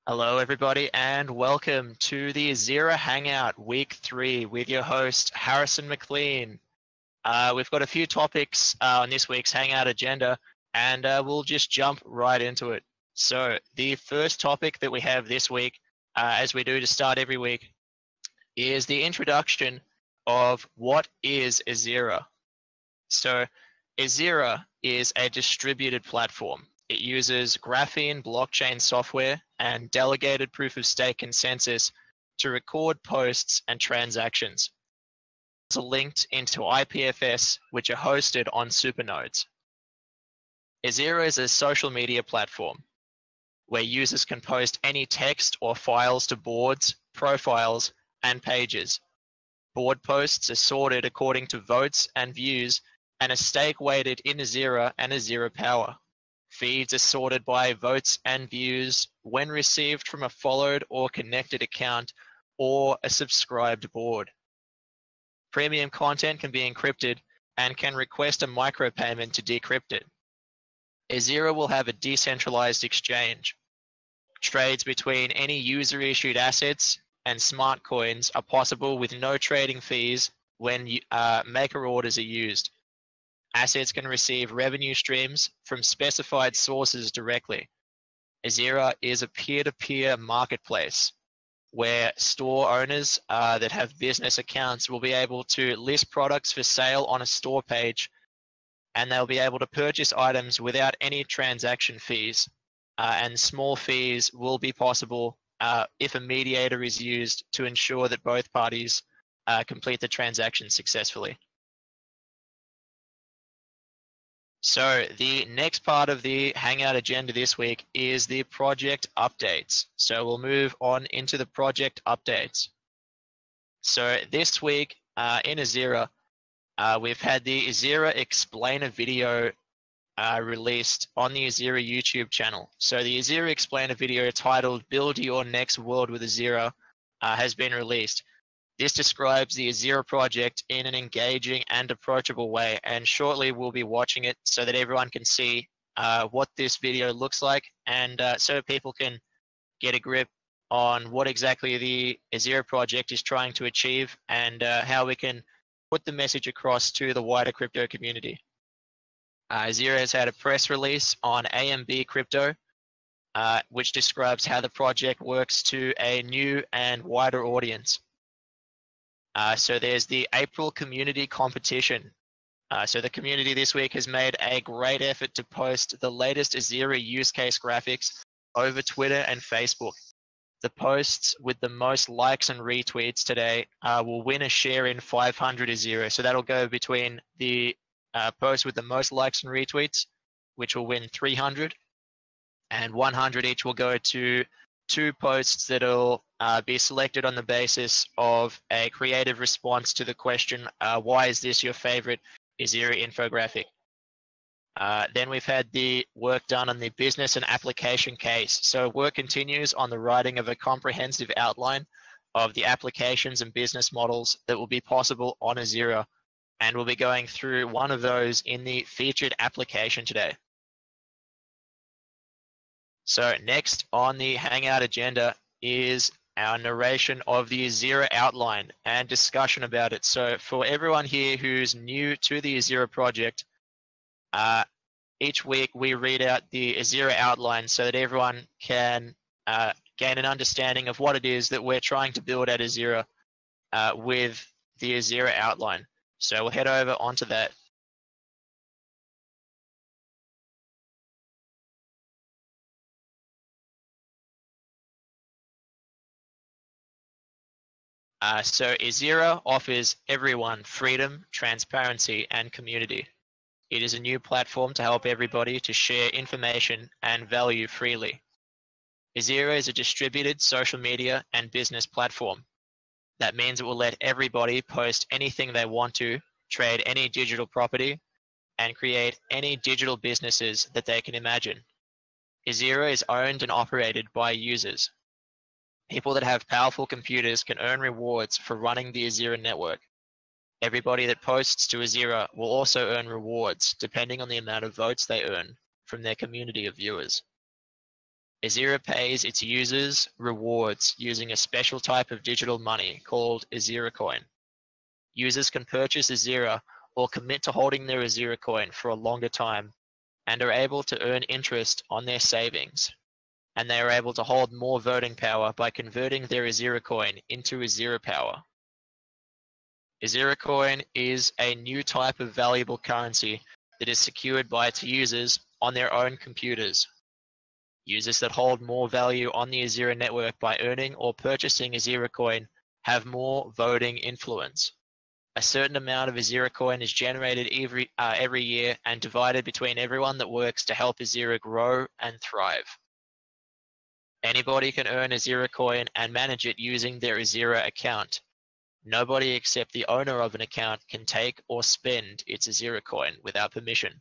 Hello everybody and welcome to the Ezira Hangout Week 3 with your host Harrison McLean. We've got a few topics on this week's Hangout agenda and we'll just jump right into it. So the first topic that we have this week, as we do to start every week, is the introduction of what is Ezira. So Ezira is a distributed platform. It uses graphene blockchain software and delegated proof-of-stake consensus to record posts and transactions. It's linked into IPFS, which are hosted on supernodes. Ezira is a social media platform where users can post any text or files to boards, profiles, and pages. Board posts are sorted according to votes and views and are stake weighted in Ezira and Ezira Power. Feeds are sorted by votes and views when received from a followed or connected account or a subscribed board. Premium content can be encrypted and can request a micropayment to decrypt it. Ezira will have a decentralized exchange. Trades between any user-issued assets and smart coins are possible with no trading fees when maker orders are used. Assets can receive revenue streams from specified sources directly. Ezira is a peer-to-peer marketplace where store owners that have business accounts will be able to list products for sale on a store page, and they'll be able to purchase items without any transaction fees. And small fees will be possible if a mediator is used to ensure that both parties complete the transaction successfully. So the next part of the Hangout agenda this week is the project updates. So we'll move on into the project updates. So this week in Ezira, we've had the Ezira Explainer video released on the Ezira YouTube channel. So the Ezira Explainer video titled Build Your Next World with Ezira has been released. This describes the Ezira project in an engaging and approachable way, and shortly we'll be watching it so that everyone can see what this video looks like, and so people can get a grip on what exactly the Ezira project is trying to achieve and how we can put the message across to the wider crypto community. Ezira has had a press release on AMB Crypto, which describes how the project works to a new and wider audience. So there's the April community competition. So the community this week has made a great effort to post the latest Ezira use case graphics over Twitter and Facebook. The posts with the most likes and retweets today will win a share in 500 Ezira. So that'll go between the post with the most likes and retweets, which will win 300, and 100 each will go to 2 posts that'll be selected on the basis of a creative response to the question, why is this your favorite Ezira infographic? Then we've had the work done on the business and application case. So work continues on the writing of a comprehensive outline of the applications and business models that will be possible on Ezira. And we'll be going through one of those in the featured application today. So next on the Hangout agenda is our narration of the Ezira outline and discussion about it. So for everyone here who's new to the Ezira project, each week we read out the Ezira outline so that everyone can gain an understanding of what it is that we're trying to build at Ezira with the Ezira outline. So we'll head over onto that. So Ezira offers everyone freedom, transparency, and community. It is a new platform to help everybody to share information and value freely. Ezira is a distributed social media and business platform. That means it will let everybody post anything they want to, trade any digital property, and create any digital businesses that they can imagine. Ezira is owned and operated by users. People that have powerful computers can earn rewards for running the Ezira network. Everybody that posts to Ezira will also earn rewards depending on the amount of votes they earn from their community of viewers. Ezira pays its users rewards using a special type of digital money called Ezira Coin. Users can purchase Ezira or commit to holding their Ezira Coin for a longer time and are able to earn interest on their savings. And they are able to hold more voting power by converting their Ezira Coin into Ezira Power. Ezira Coin is a new type of valuable currency that is secured by its users on their own computers. Users that hold more value on the Ezira network by earning or purchasing Ezira Coin have more voting influence. A certain amount of Ezira Coin is generated every year and divided between everyone that works to help Ezira grow and thrive. Anybody can earn Ezira Coin and manage it using their Ezira account. Nobody except the owner of an account can take or spend its Ezira Coin without permission.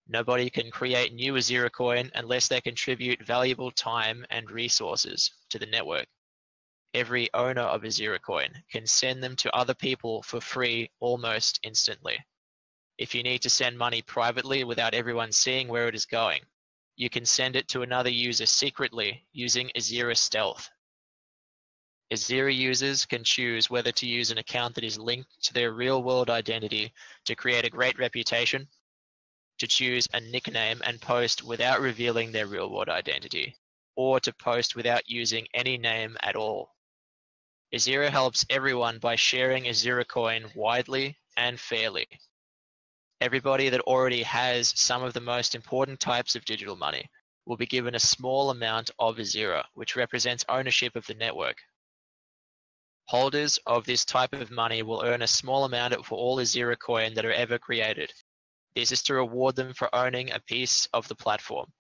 Nobody can create new Ezira Coin unless they contribute valuable time and resources to the network. Every owner of Ezira Coin can send them to other people for free almost instantly. If you need to send money privately without everyone seeing where it is going, you can send it to another user secretly using Ezira Stealth. Ezira users can choose whether to use an account that is linked to their real-world identity to create a great reputation, to choose a nickname and post without revealing their real-world identity, or to post without using any name at all. Ezira helps everyone by sharing Ezira Coin widely and fairly. Everybody that already has some of the most important types of digital money will be given a small amount of Ezira, which represents ownership of the network. Holders of this type of money will earn a small amount for all Ezira Coin that are ever created. This is to reward them for owning a piece of the platform.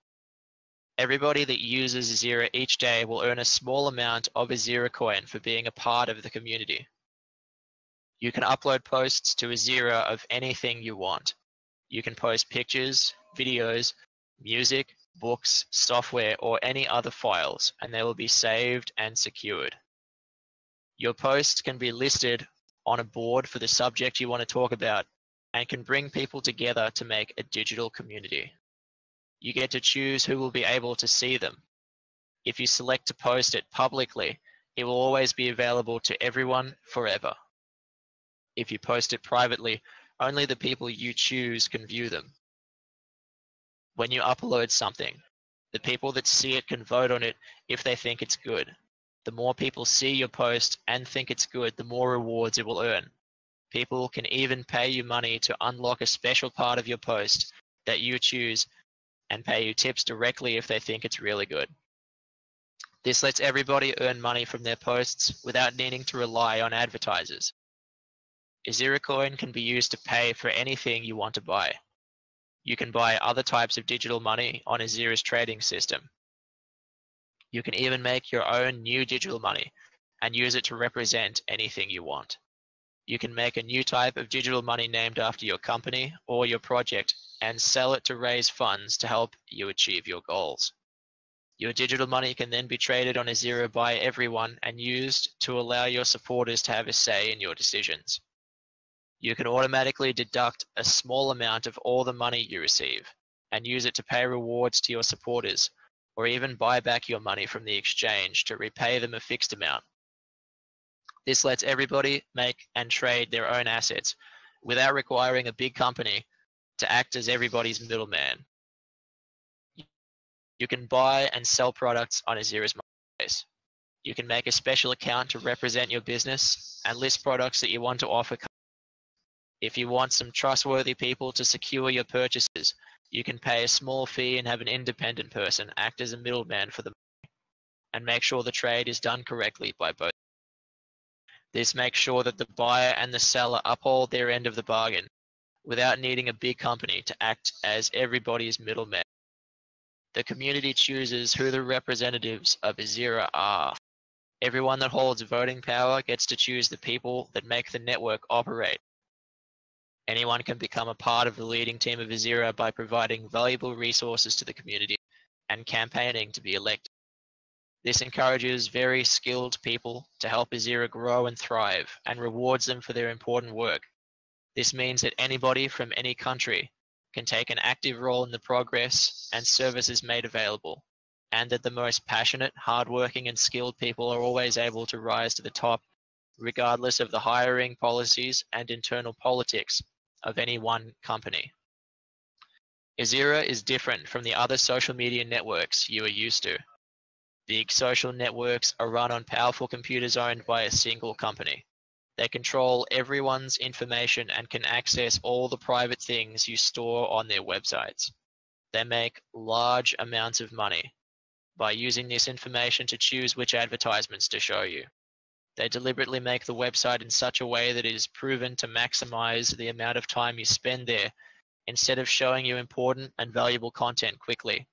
Everybody that uses Ezira each day will earn a small amount of Ezira Coin for being a part of the community. You can upload posts to Ezira of anything you want. You can post pictures, videos, music, books, software, or any other files, and they will be saved and secured. Your posts can be listed on a board for the subject you want to talk about and can bring people together to make a digital community. You get to choose who will be able to see them. If you select to post it publicly, it will always be available to everyone forever. If you post it privately, only the people you choose can view them. When you upload something, the people that see it can vote on it if they think it's good. The more people see your post and think it's good, the more rewards it will earn. People can even pay you money to unlock a special part of your post that you choose and pay you tips directly if they think it's really good. This lets everybody earn money from their posts without needing to rely on advertisers. Ezira Coin can be used to pay for anything you want to buy. You can buy other types of digital money on Ezira's trading system. You can even make your own new digital money and use it to represent anything you want. You can make a new type of digital money named after your company or your project and sell it to raise funds to help you achieve your goals. Your digital money can then be traded on Ezira by everyone and used to allow your supporters to have a say in your decisions. You can automatically deduct a small amount of all the money you receive and use it to pay rewards to your supporters, or even buy back your money from the exchange to repay them a fixed amount. This lets everybody make and trade their own assets without requiring a big company to act as everybody's middleman. You can buy and sell products on Ezira's marketplace. You can make a special account to represent your business and list products that you want to offer. If you want some trustworthy people to secure your purchases, you can pay a small fee and have an independent person act as a middleman for the money and make sure the trade is done correctly by both. This makes sure that the buyer and the seller uphold their end of the bargain without needing a big company to act as everybody's middleman. The community chooses who the representatives of Ezira are. Everyone that holds voting power gets to choose the people that make the network operate. Anyone can become a part of the leading team of Ezira by providing valuable resources to the community and campaigning to be elected. This encourages very skilled people to help Ezira grow and thrive and rewards them for their important work. This means that anybody from any country can take an active role in the progress and services made available and that the most passionate, hardworking, and skilled people are always able to rise to the top, regardless of the hiring policies and internal politics of any one company. Ezira is different from the other social media networks you are used to. Big social networks are run on powerful computers owned by a single company. They control everyone's information and can access all the private things you store on their websites. They make large amounts of money by using this information to choose which advertisements to show you. They deliberately make the website in such a way that it is proven to maximize the amount of time you spend there instead of showing you important and valuable content quickly.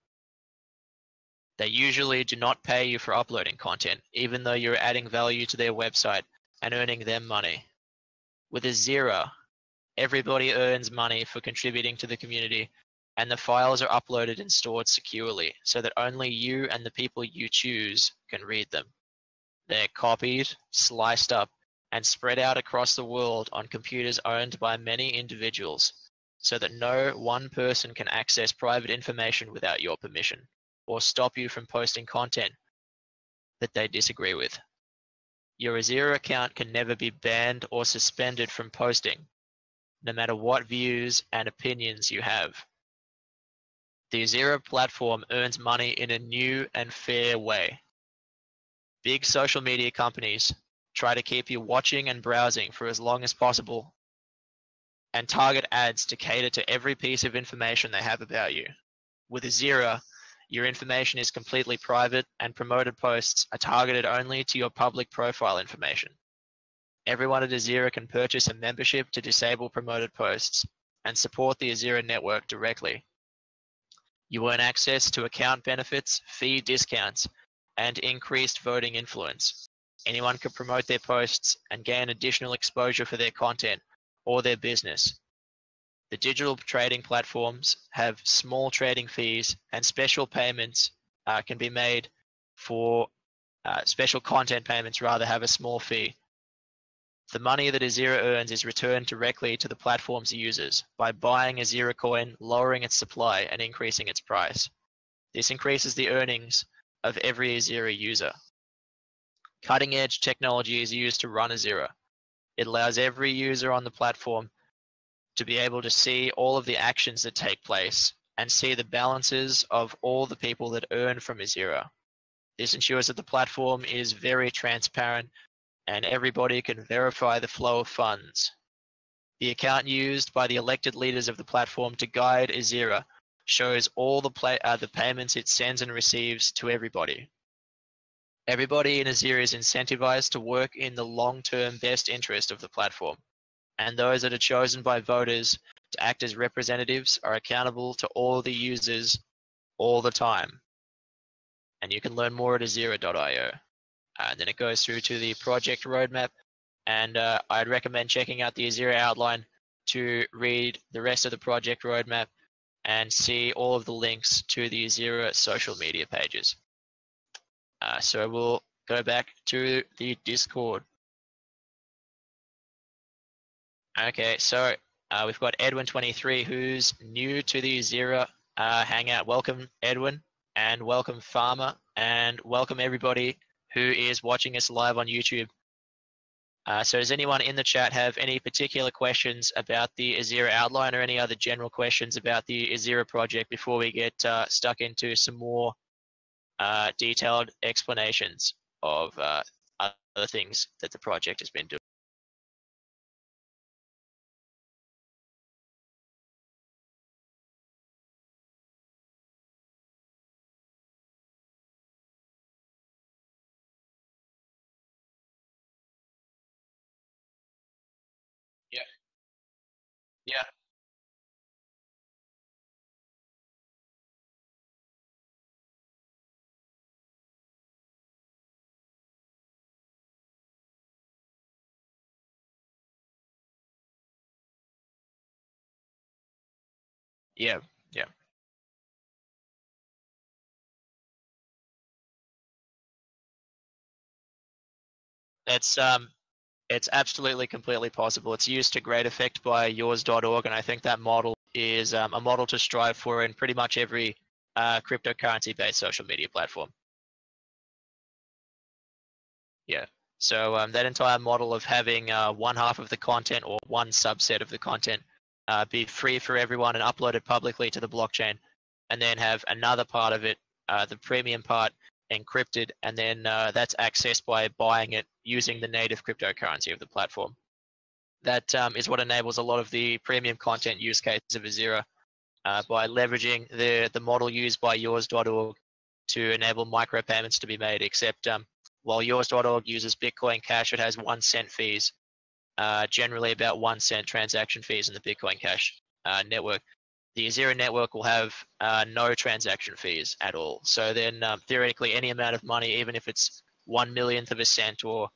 They usually do not pay you for uploading content, even though you're adding value to their website and earning them money. With Ezira, everybody earns money for contributing to the community, and the files are uploaded and stored securely so that only you and the people you choose can read them. They're copied, sliced up, and spread out across the world on computers owned by many individuals, so that no one person can access private information without your permission, or stop you from posting content that they disagree with. Your Ezira account can never be banned or suspended from posting, no matter what views and opinions you have. The Ezira platform earns money in a new and fair way. Big social media companies try to keep you watching and browsing for as long as possible and target ads to cater to every piece of information they have about you. With Ezira, your information is completely private and promoted posts are targeted only to your public profile information. Everyone at Ezira can purchase a membership to disable promoted posts and support the Ezira network directly. You earn access to account benefits, fee discounts, and increased voting influence. Anyone can promote their posts and gain additional exposure for their content or their business. The digital trading platforms have small trading fees, and special payments can be made for special content payments rather have a small fee. The money that Ezira earns is returned directly to the platform's users by buying Ezira coin, lowering its supply, and increasing its price. This increases the earnings of every Ezira user. Cutting-edge technology is used to run Ezira. It allows every user on the platform to be able to see all of the actions that take place and see the balances of all the people that earn from Ezira. This ensures that the platform is very transparent and everybody can verify the flow of funds. The account used by the elected leaders of the platform to guide Ezira shows all the payments it sends and receives to everybody. Everybody in Ezira is incentivized to work in the long-term best interest of the platform, and those that are chosen by voters to act as representatives are accountable to all the users all the time. And you can learn more at ezira.io. And then it goes through to the project roadmap, and I'd recommend checking out the Ezira outline to read the rest of the project roadmap and see all of the links to the Ezira social media pages. So we'll go back to the Discord. Okay, so we've got Edwin23, who's new to the Ezira Hangout. Welcome, Edwin, and welcome, Farmer, and welcome everybody who is watching us live on YouTube. So does anyone in the chat have any particular questions about the Ezira outline or any other general questions about the Ezira project before we get stuck into some more detailed explanations of other things that the project has been doing? Yeah. Yeah. Yeah. Yeah. It's absolutely completely possible. It's used to great effect by yours.org, and I think that model is a model to strive for in pretty much every cryptocurrency-based social media platform. Yeah. So that entire model of having one half of the content or one subset of the content be free for everyone and uploaded publicly to the blockchain, and then have another part of it, the premium part, encrypted, and then that's accessed by buying it using the native cryptocurrency of the platform. That is what enables a lot of the premium content use cases of Ezira by leveraging the model used by EOST.org to enable micropayments to be made, except while EOST.org uses Bitcoin Cash, it has 1 cent fees, generally about 1 cent transaction fees in the Bitcoin Cash network. The Ezira network will have no transaction fees at all. So then theoretically any amount of money, even if it's 1/1,000,000th of a cent or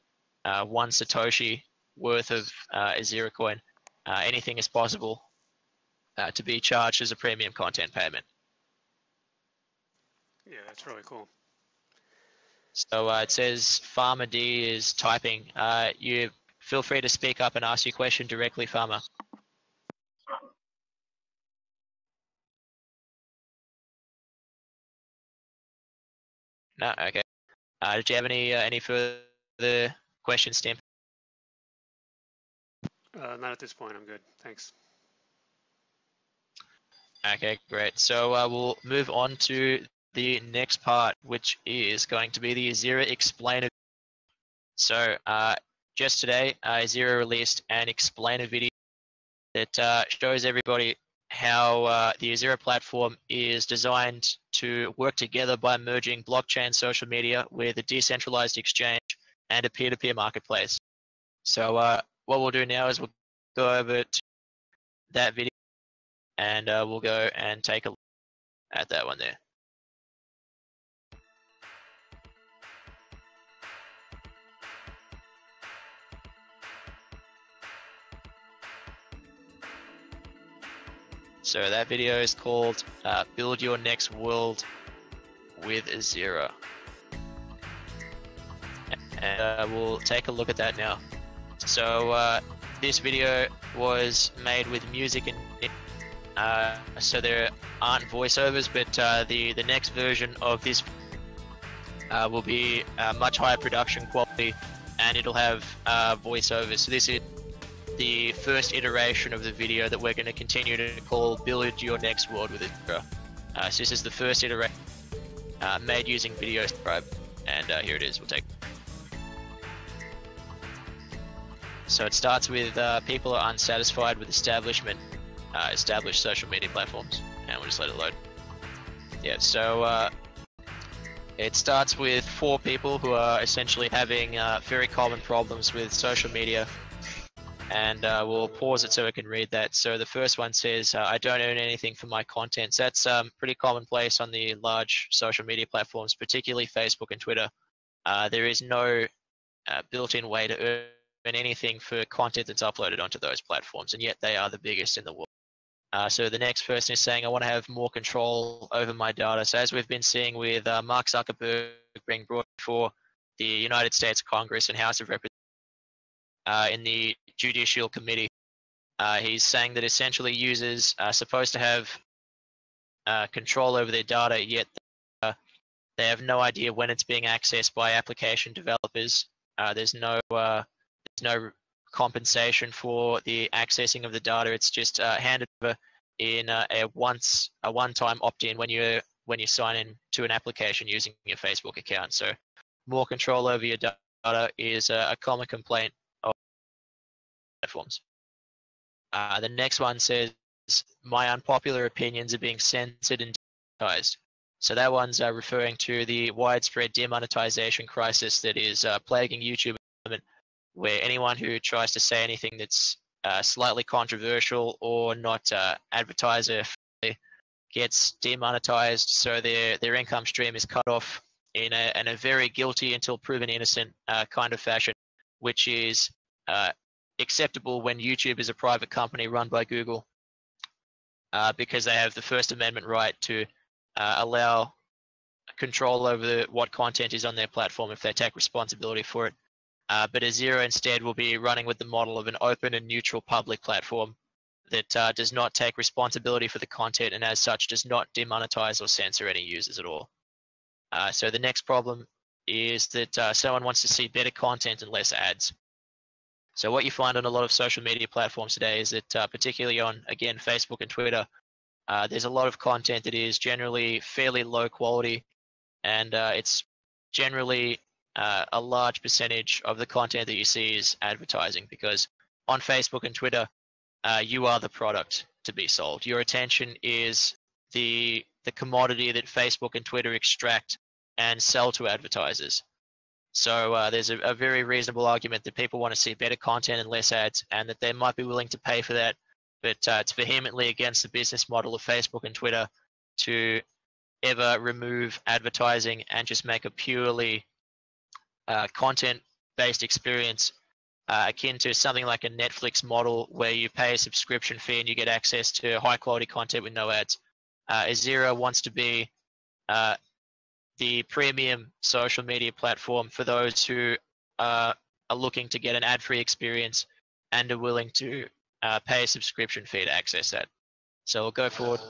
1 Satoshi worth of Ezira coin, anything is possible to be charged as a premium content payment. Yeah, that's really cool. So it says Farmer D is typing. You feel free to speak up and ask your question directly, Farmer. No, okay. Did you have any further questions, Tim? Not at this point. I'm good. Thanks. Okay, great. So we'll move on to the next part, which is going to be the Ezira Explainer. So just today, Ezira released an explainer video that shows everybody how the Ezira platform is designed to work together by merging blockchain social media with a decentralized exchange and a peer-to-peer marketplace. So what we'll do now is we'll go over to that video and we'll go and take a look at that one there. So that video is called Build Your Next World with Ezira. And we'll take a look at that now. So this video was made with music and so there aren't voiceovers, but the next version of this will be much higher production quality and it'll have voiceovers. So this is the first iteration of the video that we're going to continue to call Build Your Next World with Ezira. So this is the first iteration made using video scribe, and here it is. We'll take. So it starts with people are unsatisfied with established social media platforms, and we'll just let it load. Yeah, so it starts with 4 people who are essentially having very common problems with social media. And we'll pause it so I can read that. So the first one says, I don't earn anything for my content. So that's pretty commonplace on the large social media platforms, particularly Facebook and Twitter. There is no built-in way to earn anything for content that's uploaded onto those platforms, and yet they are the biggest in the world. So the next person is saying, I want to have more control over my data. So as we've been seeing with Mark Zuckerberg being brought before the United States Congress and House of Representatives, in the Judicial Committee, he's saying that essentially users are supposed to have control over their data, yet they have no idea when it's being accessed by application developers. There's no compensation for the accessing of the data. It's just handed over in a one-time opt-in when you sign in to an application using your Facebook account. So more control over your data is a common complaint of platforms. The next one says, my unpopular opinions are being censored and demonetized. So that one's referring to the widespread demonetization crisis that is plaguing YouTube at the moment, where anyone who tries to say anything that's slightly controversial or not advertiser friendly gets demonetized, so their income stream is cut off in a very guilty until proven innocent kind of fashion, which is acceptable when YouTube is a private company run by Google, because they have the First Amendment right to allow control over what content is on their platform if they take responsibility for it. But Ezira instead will be running with the model of an open and neutral public platform that does not take responsibility for the content and as such does not demonetize or censor any users at all. So the next problem is that someone wants to see better content and less ads. So what you find on a lot of social media platforms today is that particularly on, again, Facebook and Twitter, there's a lot of content that is generally fairly low quality, and it's generally a large percentage of the content that you see is advertising, because on Facebook and Twitter, you are the product to be sold. Your attention is the commodity that Facebook and Twitter extract and sell to advertisers. So there's a very reasonable argument that people want to see better content and less ads, and that they might be willing to pay for that, but it's vehemently against the business model of Facebook and Twitter to ever remove advertising and just make a purely content-based experience akin to something like a Netflix model where you pay a subscription fee and you get access to high-quality content with no ads. Ezira wants to be the premium social media platform for those who are looking to get an ad-free experience and are willing to pay a subscription fee to access that. So we'll go forward.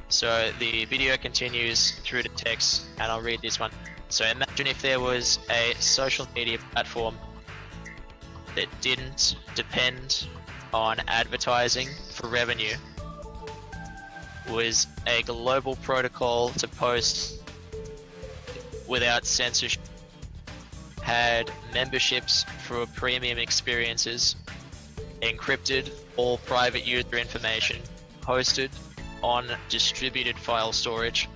So the video continues through the text, and I'll read this one. So imagine if there was a social media platform that didn't depend on advertising for revenue, was a global protocol to post without censorship, had memberships for premium experiences, encrypted all private user information, hosted on distributed file storage,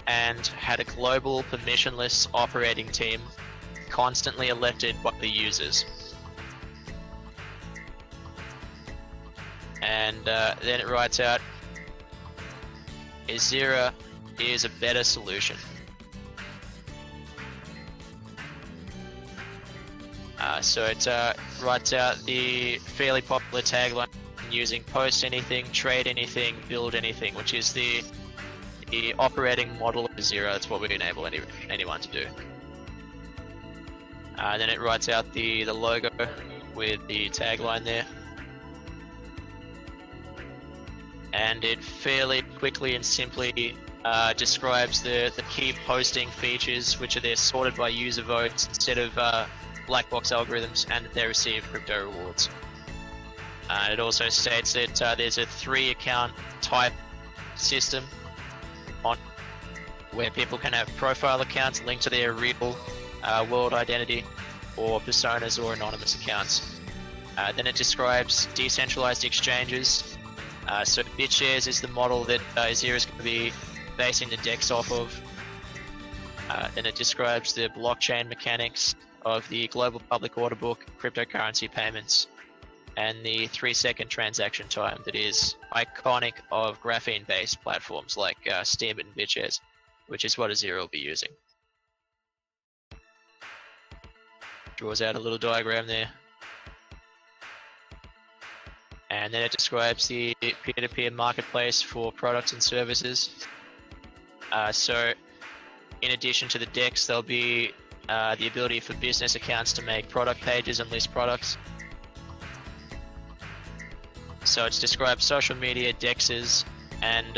and had a global permissionless operating team constantly elected by the users. And then it writes out, Ezira is a better solution. So it writes out the fairly popular tagline using post anything, trade anything, build anything, which is the operating model of Ezira. That's what we enable anyone to do. Then it writes out the logo with the tagline there. And it fairly quickly and simply describes the key posting features, which are they're sorted by user votes instead of black box algorithms, and that they receive crypto rewards. It also states that there's a 3-account type system on where people can have profile accounts linked to their real world identity, or personas or anonymous accounts. Then it describes decentralized exchanges. So BitsharesTalk is the model that Ezira is going to be basing the DEX off of. Then it describes the blockchain mechanics of the global public order book, cryptocurrency payments, and the 3-second transaction time that is iconic of graphene-based platforms like Steemit and BitsharesTalk, which is what Ezira will be using. Draws out a little diagram there. And then it describes the peer-to-peer marketplace for products and services. So in addition to the DEX, there'll be the ability for business accounts to make product pages and list products. So it's described social media, DEXs, and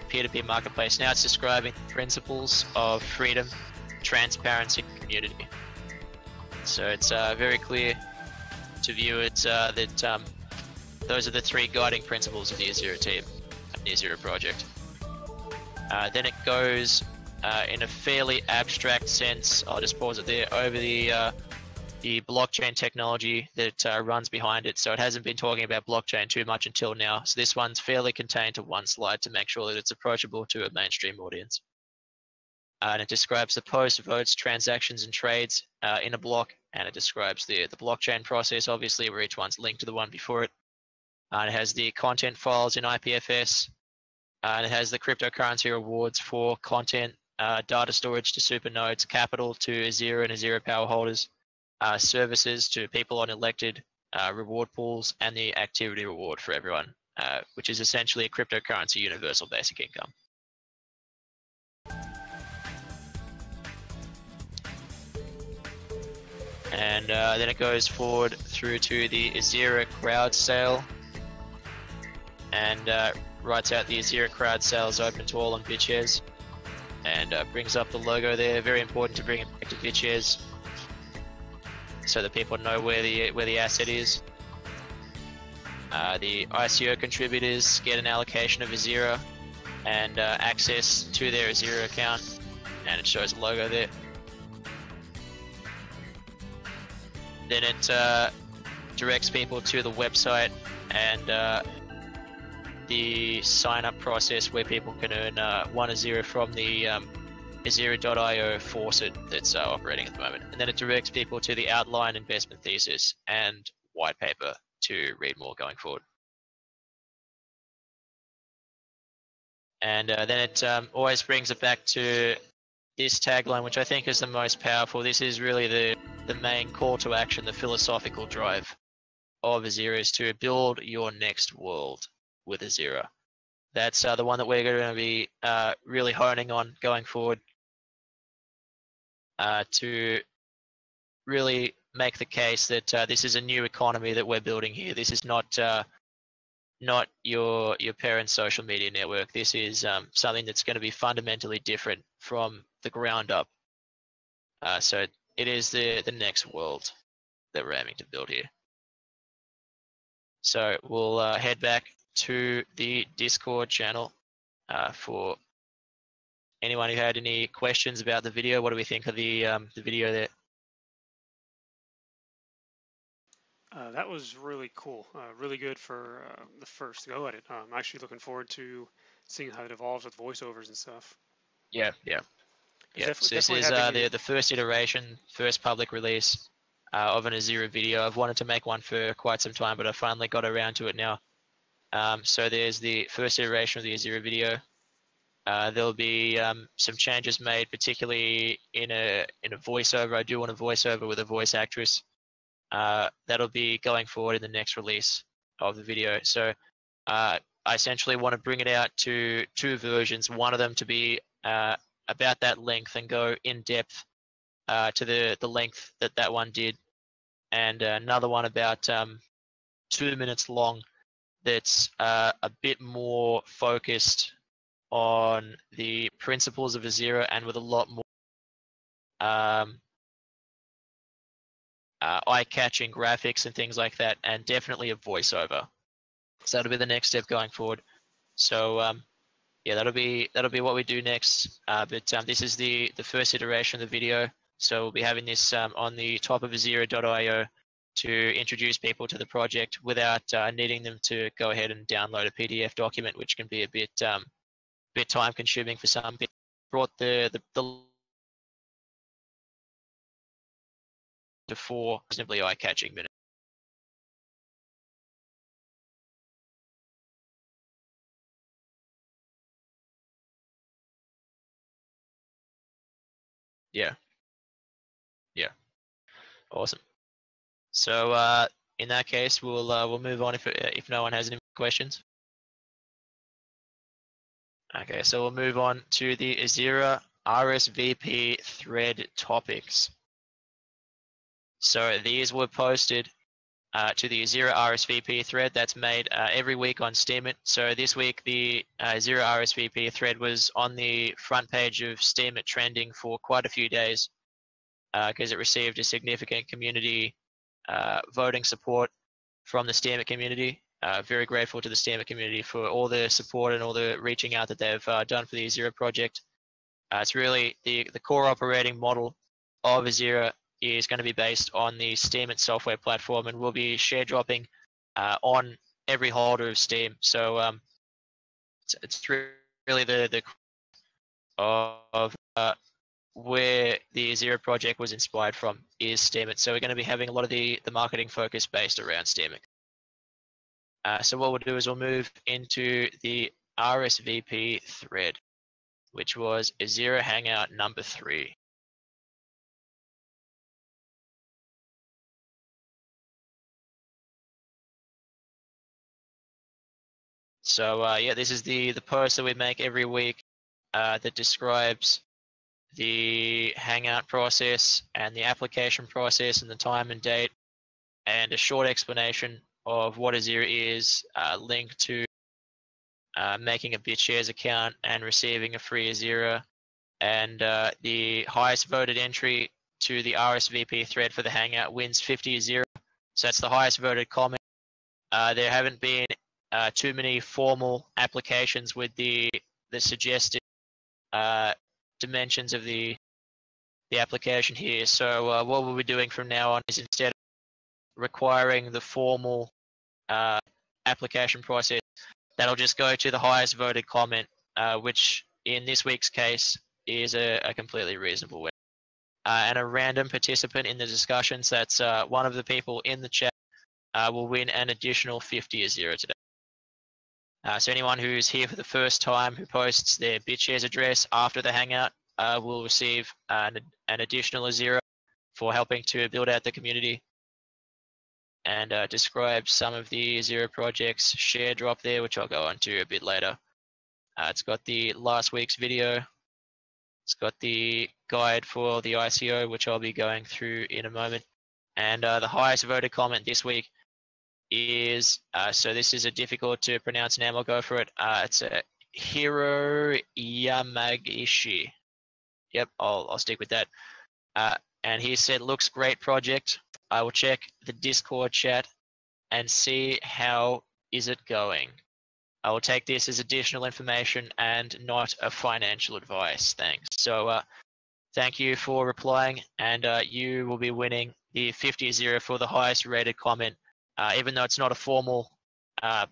peer-to-peer marketplace. Now it's describing the principles of freedom, transparency, and community. So it's very clear to viewers that those are the 3 guiding principles of the Ezira team and the Ezira project. Then it goes in a fairly abstract sense, I'll just pause it there, over the blockchain technology that runs behind it. So it hasn't been talking about blockchain too much until now. So this one's fairly contained to one slide to make sure that it's approachable to a mainstream audience. And it describes the posts, votes, transactions, and trades in a block, and it describes the blockchain process, obviously, where each one's linked to the one before it. It has the content files in IPFS, and it has the cryptocurrency rewards for content, data storage to supernodes, capital to Ezira and Ezira power holders, services to people on elected reward pools, and the activity reward for everyone, which is essentially a cryptocurrency universal basic income. And then it goes forward through to the Ezira crowd sale, and writes out the Ezira crowd sale is open to all on BitShares, and brings up the logo there. Very important to bring it back to BitShares so that people know where the asset is. The ICO contributors get an allocation of Ezira and access to their Ezira account, and it shows the logo there. Then it directs people to the website and the sign-up process where people can earn 1 Ezira from the Ezira.io faucet that's operating at the moment. And then it directs people to the outline investment thesis and white paper to read more going forward. And then it always brings it back to this tagline, which I think is the most powerful. This is really the main call to action, the philosophical drive of Ezira, is to build your next world with Ezira. That's the one that we're going to be really honing on going forward to really make the case that this is a new economy that we're building here. This is not your parents' social media network. This is something that's going to be fundamentally different from the ground up. So it is the next world that we're aiming to build here. So we'll head back to the Discord channel for anyone who had any questions about the video. What do we think of the video there? That was really cool. Really good for the first go at it. I'm actually looking forward to seeing how it evolves with voiceovers and stuff. Yeah. So this is the first iteration, first public release of an Ezira video. I've wanted to make one for quite some time, but I finally got around to it now. So there's the first iteration of the Ezira video. There'll be some changes made, particularly in a voiceover. I do want a voiceover with a voice actress. That'll be going forward in the next release of the video. So I essentially want to bring it out to 2 versions. One of them to be about that length and go in depth to the length that one did, and another one about 2 minutes long that's a bit more focused on the principles of Ezira and with a lot more eye-catching graphics and things like that, and definitely a voiceover. So that'll be the next step going forward. So yeah, that'll be what we do next. But this is the first iteration of the video. So we'll be having this on the top of Ezira.io to introduce people to the project without needing them to go ahead and download a PDF document, which can be a bit time-consuming for some people. Brought the to 4 reasonably eye-catching minutes. Yeah, awesome. So in that case, we'll move on if no one has any questions. Okay, so we'll move on to the Ezira RSVP Thread topics. So these were posted to the Ezira RSVP Thread that's made every week on Steemit. So this week the Ezira RSVP Thread was on the front page of Steemit trending for quite a few days because it received a significant community voting support from the Steemit community. Very grateful to the Steemit community for all the support and all the reaching out that they've done for the Ezira project. It's really the core operating model of Ezira is going to be based on the Steemit software platform, and we'll be share dropping on every holder of Steem. So it's really the of where the Ezira project was inspired from is Steemit. So we're going to be having a lot of the marketing focus based around Steemit. So what we'll do is we'll move into the RSVP thread, which was Ezira Hangout number 3. So yeah, this is the post that we make every week that describes the Hangout process and the application process and the time and date, and a short explanation of what Ezira is, linked to making a BitShares account and receiving a free Ezira, and the highest voted entry to the RSVP thread for the Hangout wins 50 Ezira. So that's the highest voted comment. There haven't been too many formal applications with the suggested dimensions of the application here. So what we'll be doing from now on is, instead of requiring the formal application process, that'll just go to the highest voted comment, which in this week's case is a completely reasonable way. And a random participant in the discussions, that's one of the people in the chat, will win an additional 50 Ezira today. So anyone who's here for the first time who posts their BitShares address after the Hangout will receive an additional Ezira for helping to build out the community. And describe some of the Ezira projects. Sharedrop there, which I'll go on to a bit later. It's got the last week's video. It's got the guide for the ICO, which I'll be going through in a moment. And the highest voted comment this week is, so this is a difficult to pronounce name, I'll go for it. It's a Hiro Yamagishi. Yep, I'll stick with that. And he said, looks great project. I will check the Discord chat and see how is it going. I will take this as additional information and not a financial advice. Thanks. So thank you for replying, and you will be winning the 50 Ezira for the highest rated comment. Even though it's not a formal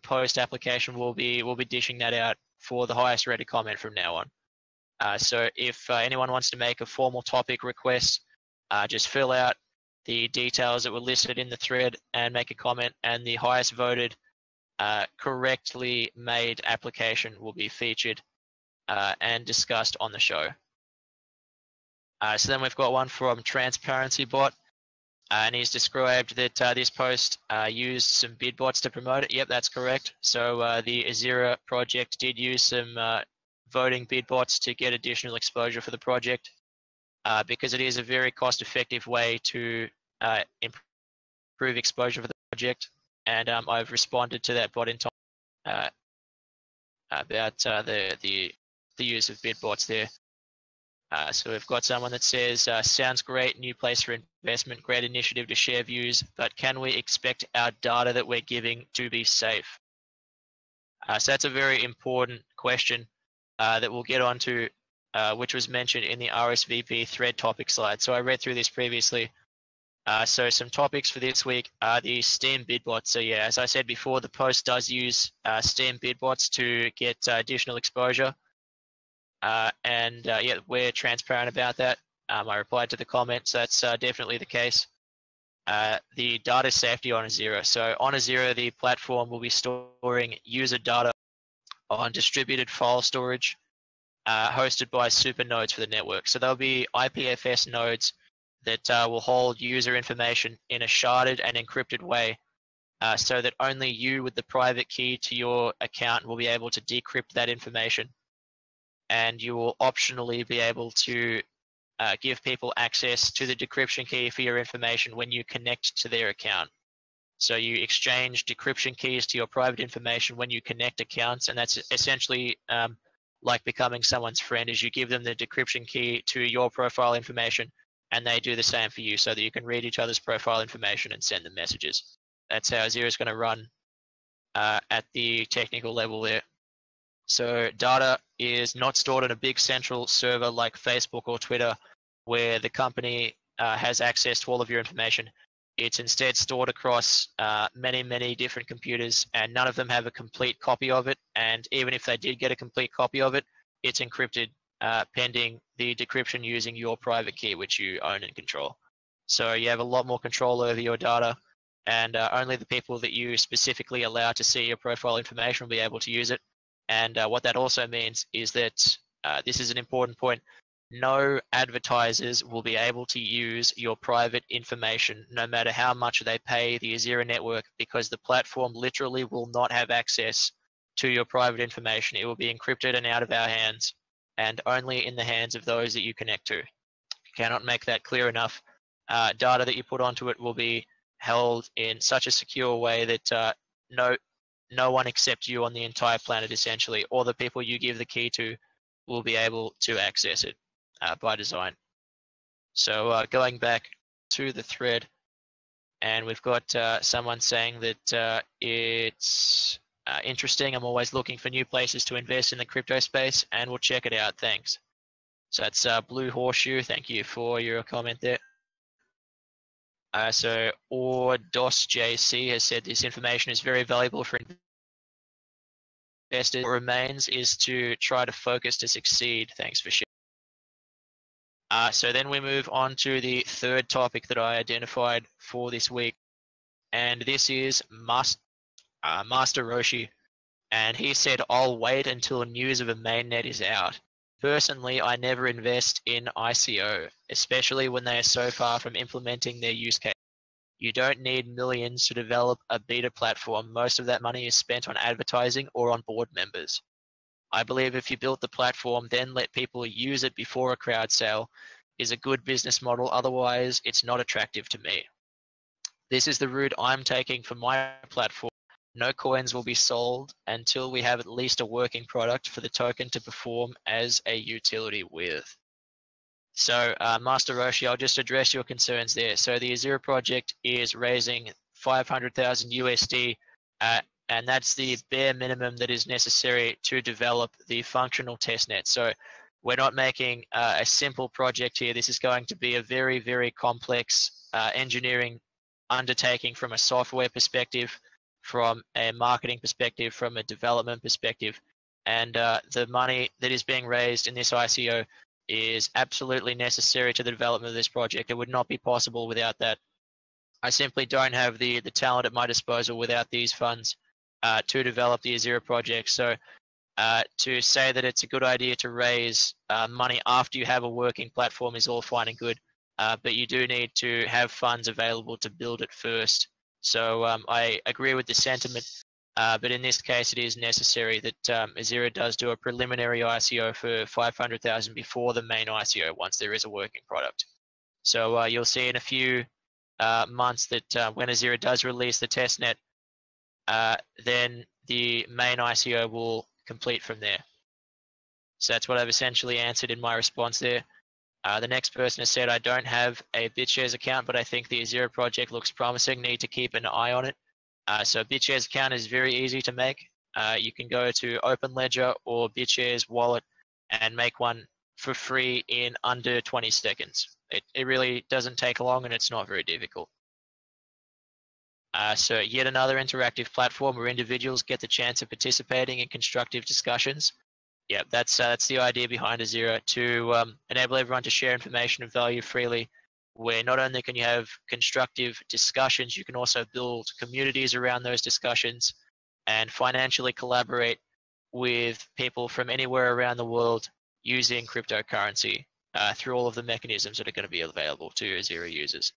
post application, we'll be dishing that out for the highest rated comment from now on. So if anyone wants to make a formal topic request, just fill out the details that were listed in the thread and make a comment, and the highest voted correctly made application will be featured and discussed on the show. So then we've got one from Transparency Bot, and he's described that this post used some bid bots to promote it. Yep, that's correct. So the Ezira project did use some voting bid bots to get additional exposure for the project, because it is a very cost-effective way to improve exposure for the project. And I've responded to that bot in time about the use of bid bots there. So we've got someone that says, sounds great, new place for investment, great initiative to share views, but can we expect our data that we're giving to be safe? So that's a very important question that we'll get onto, which was mentioned in the RSVP thread topic slide. So I read through this previously. So some topics for this week are the Steam bid bots. So yeah, as I said before, the post does use Steam bid bots to get additional exposure. And yeah, we're transparent about that. I replied to the comments. That's definitely the case. The data safety on Ezira. So on Ezira, the platform will be storing user data on distributed file storage hosted by super nodes for the network. So there'll be IPFS nodes that will hold user information in a sharded and encrypted way, so that only you with the private key to your account will be able to decrypt that information. And you will optionally be able to give people access to the decryption key for your information when you connect to their account. So you exchange decryption keys to your private information when you connect accounts, and that's essentially like becoming someone's friend, as you give them the decryption key to your profile information, and they do the same for you, so that you can read each other's profile information and send them messages. That's how Ezira is going to run at the technical level there. So data is not stored on a big central server like Facebook or Twitter, where the company has access to all of your information. It's instead stored across many different computers, and none of them have a complete copy of it. And even if they did get a complete copy of it, it's encrypted pending the decryption using your private key, which you own and control. So you have a lot more control over your data, and only the people that you specifically allow to see your profile information will be able to use it. And what that also means is that, this is an important point, no advertisers will be able to use your private information, no matter how much they pay the Ezira network, because the platform literally will not have access to your private information. It will be encrypted and out of our hands. and only in the hands of those that you connect to. You cannot make that clear enough. Data that you put onto it will be held in such a secure way that no one except you on the entire planet, essentially, or the people you give the key to, will be able to access it by design. So going back to the thread, and we've got someone saying that it's interesting. I'm always looking for new places to invest in the crypto space, and we'll check it out. Thanks. So that's Blue Horseshoe. Thank you for your comment there. So DosJC has said this information is very valuable for investors. What remains is to try to focus to succeed. Thanks for sharing. So then we move on to the third topic that I identified for this week, and this is Master Roshi, and he said, "I'll wait until news of a mainnet is out. Personally, I never invest in ICO, especially when they are so far from implementing their use case. You don't need millions to develop a beta platform. Most of that money is spent on advertising or on board members. I believe if you build the platform, then let people use it before a crowd sale is a good business model. Otherwise, it's not attractive to me. This is the route I'm taking for my platform. No coins will be sold until we have at least a working product for the token to perform as a utility with." So Master Roshi, I'll just address your concerns there. So the Ezira project is raising 500,000 USD, and that's the bare minimum that is necessary to develop the functional testnet. So we're not making a simple project here. This is going to be a very, very complex engineering undertaking from a software perspective, from a marketing perspective, from a development perspective. And the money that is being raised in this ICO is absolutely necessary to the development of this project. It would not be possible without that. I simply don't have the talent at my disposal without these funds to develop the Ezira project. So to say that it's a good idea to raise money after you have a working platform is all fine and good, but you do need to have funds available to build it first. So I agree with the sentiment, but in this case it is necessary that Ezira does do a preliminary ICO for 500,000 before the main ICO once there is a working product. So you'll see in a few months that when Ezira does release the testnet, then the main ICO will complete from there. So that's what I've essentially answered in my response there. The next person has said, "I don't have a BitShares account, but I think the Ezira project looks promising. Need to keep an eye on it." So a BitShares account is very easy to make. You can go to OpenLedger or BitShares wallet and make one for free in under 20 seconds. It really doesn't take long, and it's not very difficult. So yet another interactive platform where individuals get the chance of participating in constructive discussions. Yeah, that's the idea behind Ezira, to enable everyone to share information of value freely, where not only can you have constructive discussions, you can also build communities around those discussions and financially collaborate with people from anywhere around the world using cryptocurrency through all of the mechanisms that are going to be available to Ezira users.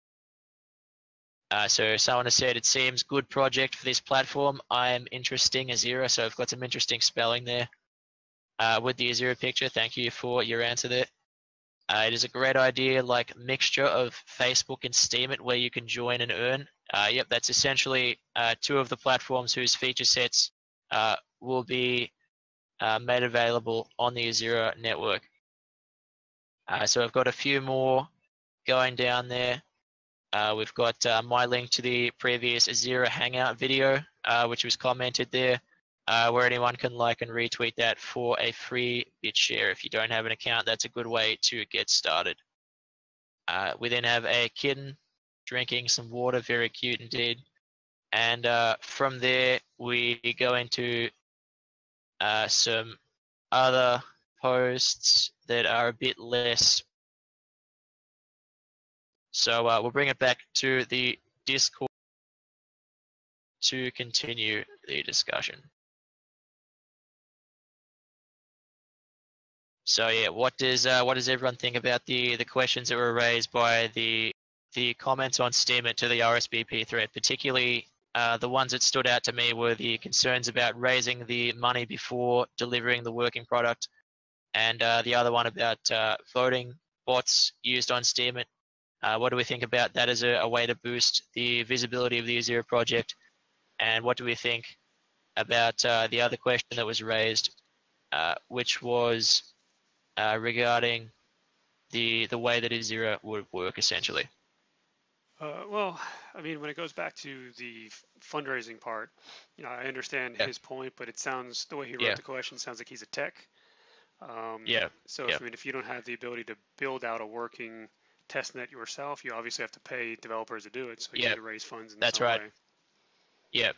So someone has said, "It seems good project for this platform. I'm interesting Ezira." So I've got some interesting spelling there with the Ezira picture. Thank you for your answer there. It is a great idea, like mixture of Facebook and Steemit, where you can join and earn. Yep, that's essentially two of the platforms whose feature sets will be made available on the Ezira network. So I've got a few more going down there. We've got my link to the previous Ezira Hangout video, which was commented there, where anyone can like and retweet that for a free BitShare. If you don't have an account, that's a good way to get started. We then have a kitten drinking some water, very cute indeed. And from there, we go into some other posts that are a bit less. So we'll bring it back to the Discord to continue the discussion. So yeah, what does everyone think about the questions that were raised by the comments on Steemit to the RSVP thread? Particularly the ones that stood out to me were the concerns about raising the money before delivering the working product, and the other one about voting bots used on Steam. What do we think about that as a way to boost the visibility of the Ezira project? And what do we think about the other question that was raised, which was regarding the way that Ezira would work, essentially? Well, I mean, when it goes back to the fundraising part, I understand his point, but it sounds, the way he wrote the question sounds like he's a tech. So if you don't have the ability to build out a working testnet yourself, you obviously have to pay developers to do it. So you need to raise funds in some way. Yeah.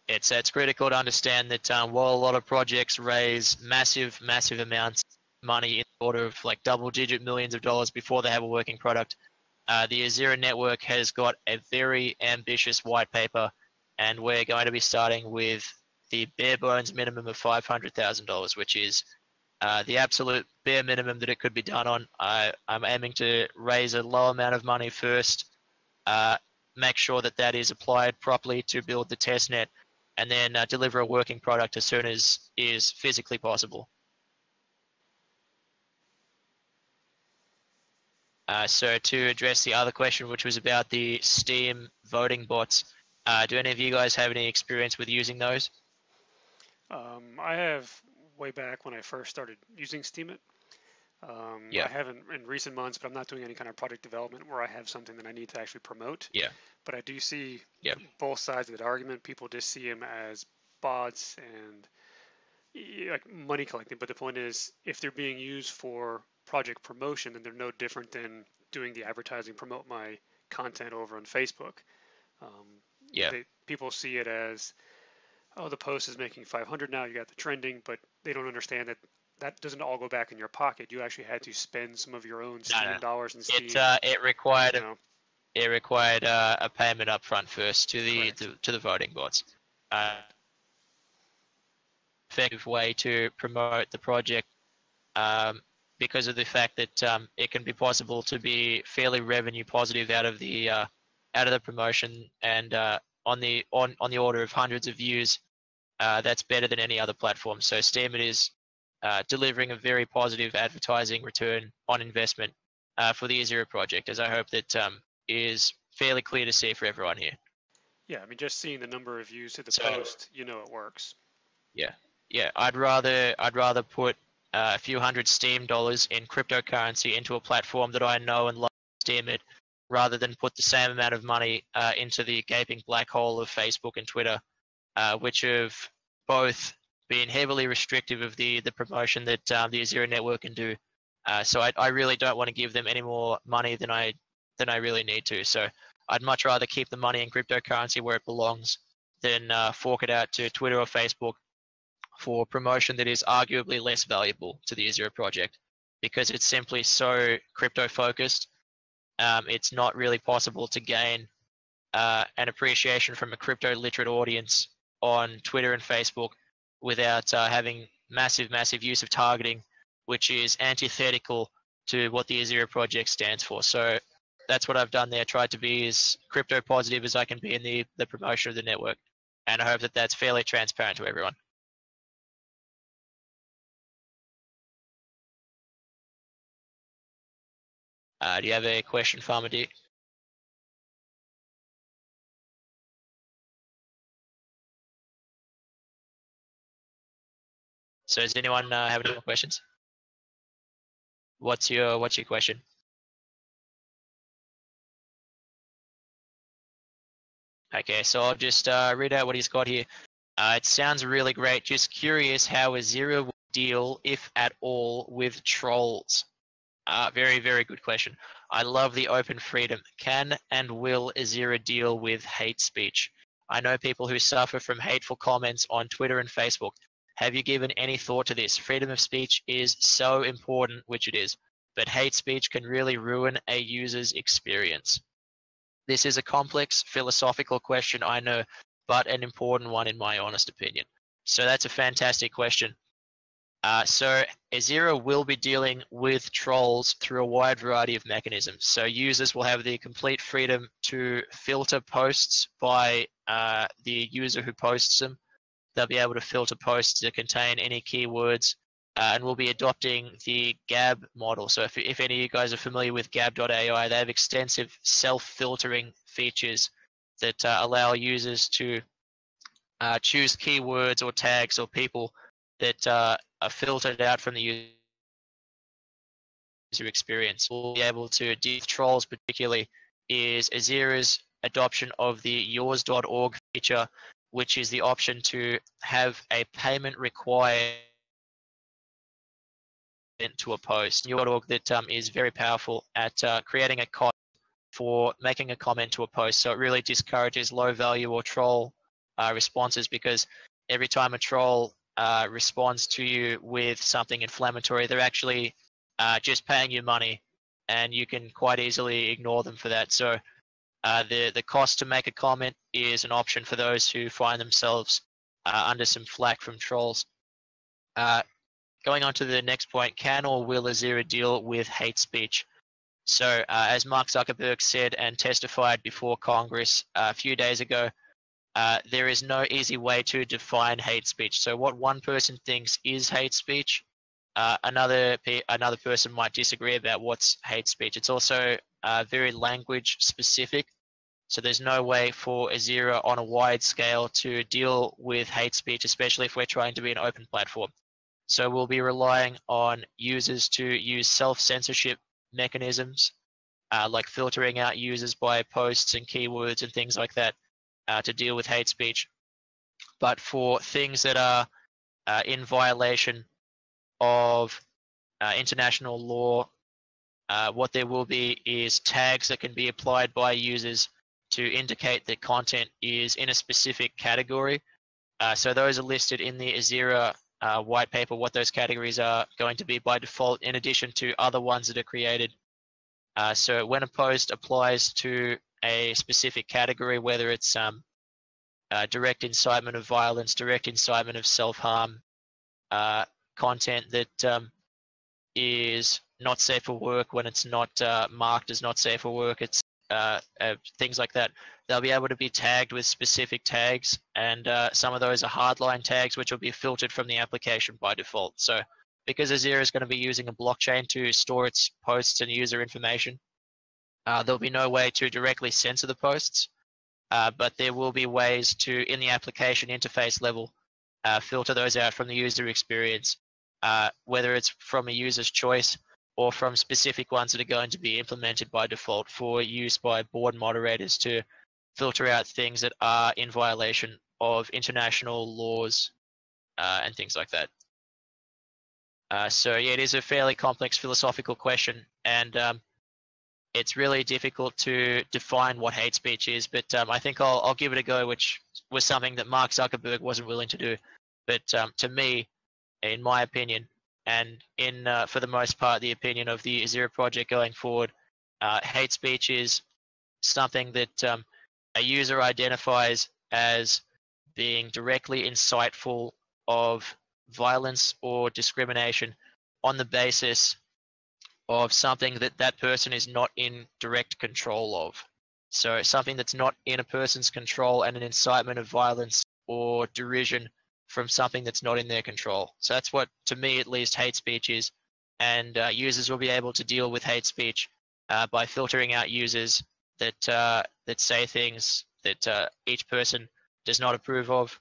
It's critical to understand that while a lot of projects raise massive amounts of money in the order of like double-digit millions of dollars before they have a working product, the Ezira network has got a very ambitious white paper, and we're going to be starting with the bare bones minimum of $500,000, which is the absolute bare minimum that it could be done on. I'm aiming to raise a low amount of money first, make sure that that is applied properly to build the testnet, and then deliver a working product as soon as is physically possible. So to address the other question, which was about the Steam voting bots, do any of you guys have any experience with using those? I have way back when I first started using Steemit. I haven't in recent months, but I'm not doing any kind of product development where I have something that I need to actually promote. But I do see both sides of that argument. People just see them as bots and like money collecting. But the point is, if they're being used for project promotion, then they're no different than doing the advertising, promote my content over on Facebook. People see it as, oh, the post is making 500 now, you got the trending, but they don't understand that that doesn't all go back in your pocket. You actually had to spend some of your own Steam dollars in Steam. It required a payment up front first to the voting bots. Effective way to promote the project, because of the fact that it can be possible to be fairly revenue positive out of the promotion, and on the order of hundreds of views. That's better than any other platform. So Steemit is delivering a very positive advertising return on investment for the Ezira project, as I hope that is fairly clear to see for everyone here. Yeah, I mean, just seeing the number of views to the post, it works. Yeah. I'd rather put a few hundred Steam dollars in cryptocurrency into a platform that I know and love, Steemit, rather than put the same amount of money into the gaping black hole of Facebook and Twitter, which have both been heavily restrictive of the promotion that the Ezira network can do. So I really don't want to give them any more money than I really need to. So I'd much rather keep the money in cryptocurrency where it belongs than fork it out to Twitter or Facebook for promotion that is arguably less valuable to the Ezira project, because it's simply so crypto focused. It's not really possible to gain an appreciation from a crypto literate audience on Twitter and Facebook without having massive use of targeting, which is antithetical to what the Ezira project stands for. So that's what I've done there, tried to be as crypto positive as I can be in the promotion of the network, and I hope that that's fairly transparent to everyone. Do you have a question, Farmer D? So does anyone have any more questions? What's your question? Okay, so I'll just read out what he's got here. It sounds really great. Just curious how Ezira will deal, if at all, with trolls. Very good question. I love the open freedom. Can and will Ezira deal with hate speech? I know people who suffer from hateful comments on Twitter and Facebook. Have you given any thought to this? Freedom of speech is so important, which it is, but hate speech can really ruin a user's experience. This is a complex philosophical question, I know, but an important one in my honest opinion. So that's a fantastic question. So Ezira will be dealing with trolls through a wide variety of mechanisms. So users will have the complete freedom to filter posts by the user who posts them. They'll be able to filter posts that contain any keywords and we'll be adopting the Gab model. So if any of you guys are familiar with Gab.ai, they have extensive self-filtering features that allow users to choose keywords or tags or people that are filtered out from the user experience. We'll be able to deal with trolls, particularly is Ezira's adoption of the yours.org feature, which is the option to have a payment required to a post. Your.org that is very powerful at creating a cost for making a comment to a post. So it really discourages low value or troll responses, because every time a troll responds to you with something inflammatory, they're actually just paying you money, and you can quite easily ignore them for that. So the cost to make a comment is an option for those who find themselves under some flack from trolls. Going on to the next point, can or will Ezira deal with hate speech? So as Mark Zuckerberg said and testified before Congress a few days ago, there is no easy way to define hate speech. So what one person thinks is hate speech, another person might disagree about what's hate speech. It's also very language specific. So there's no way for Ezira on a wide scale to deal with hate speech, especially if we're trying to be an open platform. So we'll be relying on users to use self-censorship mechanisms, like filtering out users by posts and keywords and things like that to deal with hate speech. But for things that are in violation of international law, what there will be is tags that can be applied by users to indicate that content is in a specific category. So those are listed in the Ezira white paper, what those categories are going to be by default, in addition to other ones that are created. So when a post applies to a specific category, whether it's direct incitement of violence, direct incitement of self-harm, content that is not safe for work, when it's not marked as not safe for work, it's things like that, they'll be able to be tagged with specific tags, and some of those are hardline tags which will be filtered from the application by default. So because Ezira is going to be using a blockchain to store its posts and user information, there'll be no way to directly censor the posts, but there will be ways to, in the application interface level, filter those out from the user experience, whether it's from a user's choice or from specific ones that are going to be implemented by default for use by board moderators to filter out things that are in violation of international laws and things like that. So yeah, it is a fairly complex philosophical question, and it's really difficult to define what hate speech is, but I think I'll give it a go, which was something that Mark Zuckerberg wasn't willing to do. But to me, in my opinion, and in for the most part the opinion of the Ezira project going forward, hate speech is something that a user identifies as being directly insightful of violence or discrimination on the basis of something that that person is not in direct control of. So something that's not in a person's control, and an incitement of violence or derision from something that's not in their control. So that's what, to me at least, hate speech is. And users will be able to deal with hate speech by filtering out users that that say things that each person does not approve of,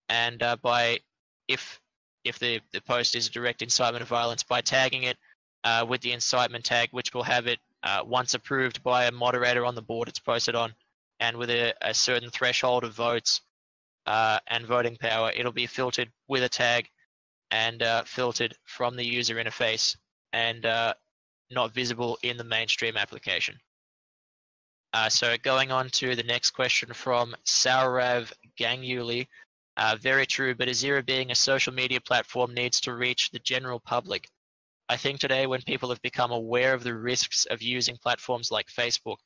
and by if the post is a direct incitement of violence, by tagging it with the incitement tag, which will have it once approved by a moderator on the board it's posted on, and with a certain threshold of votes and voting power, it'll be filtered with a tag and filtered from the user interface and not visible in the mainstream application. So going on to the next question from Saurav Ganguly. Very true, but Ezira, being a social media platform, needs to reach the general public. I think today, when people have become aware of the risks of using platforms like Facebook,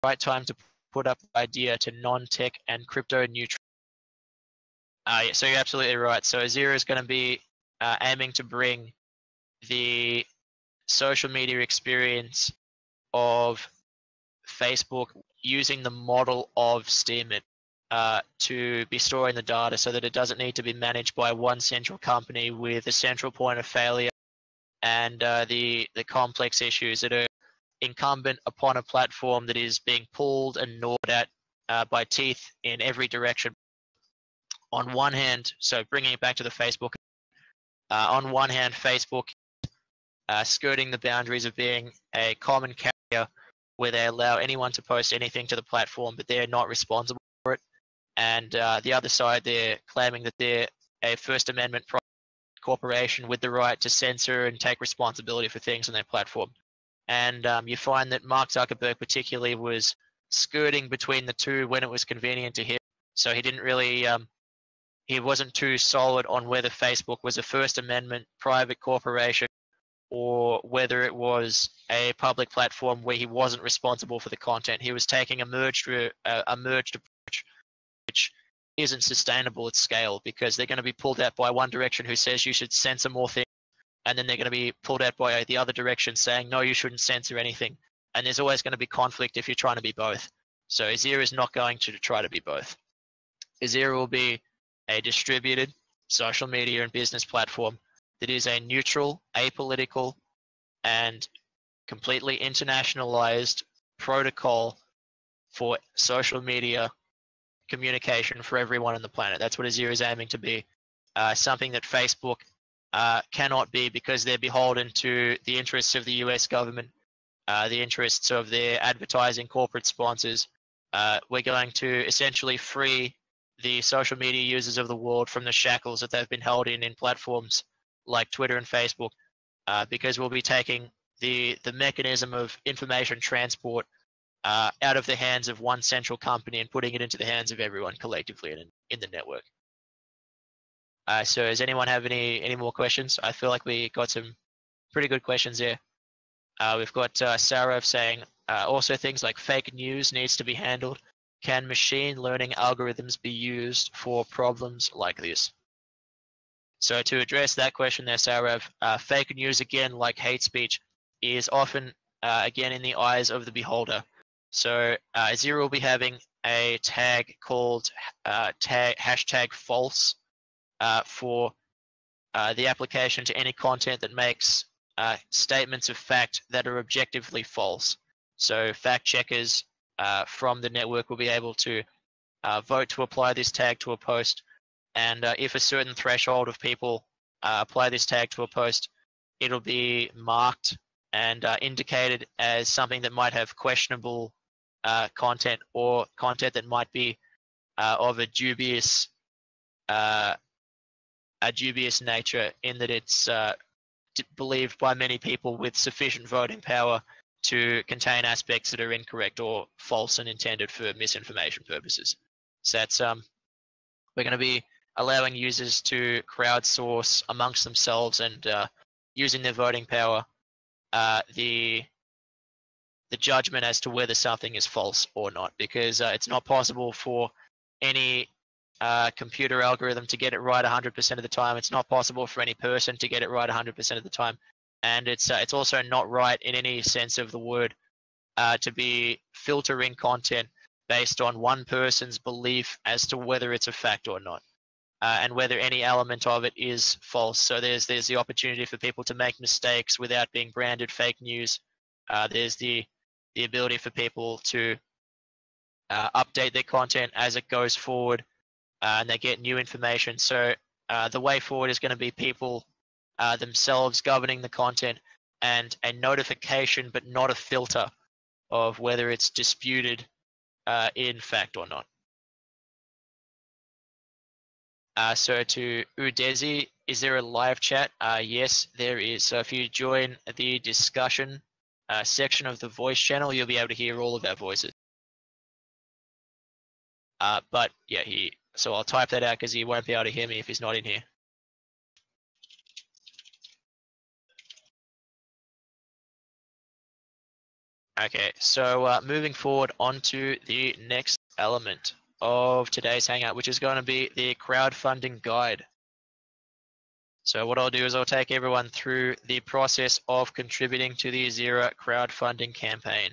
right time to put up the idea to non-tech and crypto neutral. So you're absolutely right. So Ezira is going to be aiming to bring the social media experience of Facebook using the model of Steemit. to be storing the data so that it doesn't need to be managed by one central company with a central point of failure and the complex issues that are incumbent upon a platform that is being pulled and gnawed at by teeth in every direction. On one hand, so bringing it back to the Facebook, on one hand, Facebook skirting the boundaries of being a common carrier where they allow anyone to post anything to the platform, but they're not responsible for it. And the other side, they're claiming that they're a First Amendment corporation with the right to censor and take responsibility for things on their platform. And you find that Mark Zuckerberg particularly was skirting between the two when it was convenient to him. So he didn't really, he wasn't too solid on whether Facebook was a First Amendment private corporation or whether it was a public platform where he wasn't responsible for the content. He was taking a merged approach, which isn't sustainable at scale because they're going to be pulled out by one direction who says you should censor more things, and then they're going to be pulled out by the other direction saying, no, you shouldn't censor anything. And there's always going to be conflict if you're trying to be both. So Ezira is not going to try to be both. Ezira will be a distributed social media and business platform that is a neutral, apolitical, and completely internationalized protocol for social media communication for everyone on the planet. That's what Ezira is aiming to be. Something that Facebook cannot be because they're beholden to the interests of the US government, the interests of their advertising corporate sponsors. We're going to essentially free the social media users of the world from the shackles that they've been held in platforms like Twitter and Facebook, because we'll be taking the mechanism of information transport out of the hands of one central company and putting it into the hands of everyone collectively in the network. So does anyone have any more questions? I feel like we got some pretty good questions there. We've got Sarah saying, also things like fake news needs to be handled. Can machine learning algorithms be used for problems like this? So to address that question there, Sarah, fake news, again, like hate speech, is often, again, in the eyes of the beholder. So Ezira will be having a tag called hashtag false for the application to any content that makes statements of fact that are objectively false. So fact checkers from the network will be able to vote to apply this tag to a post. And if a certain threshold of people apply this tag to a post, it'll be marked and indicated as something that might have questionable content or content that might be of a dubious nature, in that it's believed by many people with sufficient voting power to contain aspects that are incorrect or false and intended for misinformation purposes. So that's we're going to be allowing users to crowdsource amongst themselves and using their voting power the judgment as to whether something is false or not, because it's not possible for any computer algorithm to get it right 100% of the time. It's not possible for any person to get it right 100% of the time, and it's also not right in any sense of the word to be filtering content based on one person's belief as to whether it's a fact or not, and whether any element of it is false. So there's the opportunity for people to make mistakes without being branded fake news. There's the ability for people to update their content as it goes forward, and they get new information. So the way forward is going to be people themselves governing the content, and a notification but not a filter of whether it's disputed in fact or not. So to Udezi, is there a live chat? Yes, there is. So if you join the discussion section of the voice channel, you'll be able to hear all of our voices. But yeah, so I'll type that out because he won't be able to hear me if he's not in here. Okay, so moving forward onto the next element of today's Hangout, which is going to be the crowdfunding guide. So what I'll do is I'll take everyone through the process of contributing to the Ezira crowdfunding campaign.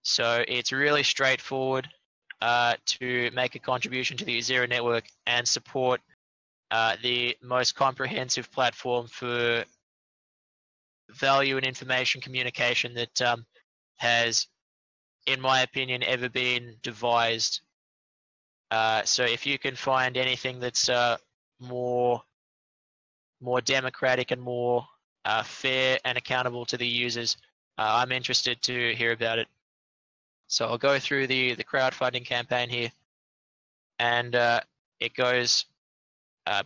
So it's really straightforward. to make a contribution to the Ezira network and support the most comprehensive platform for value and information communication that has, in my opinion, ever been devised. So if you can find anything that's more democratic and more fair and accountable to the users, I'm interested to hear about it. So I'll go through the crowdfunding campaign here, and it goes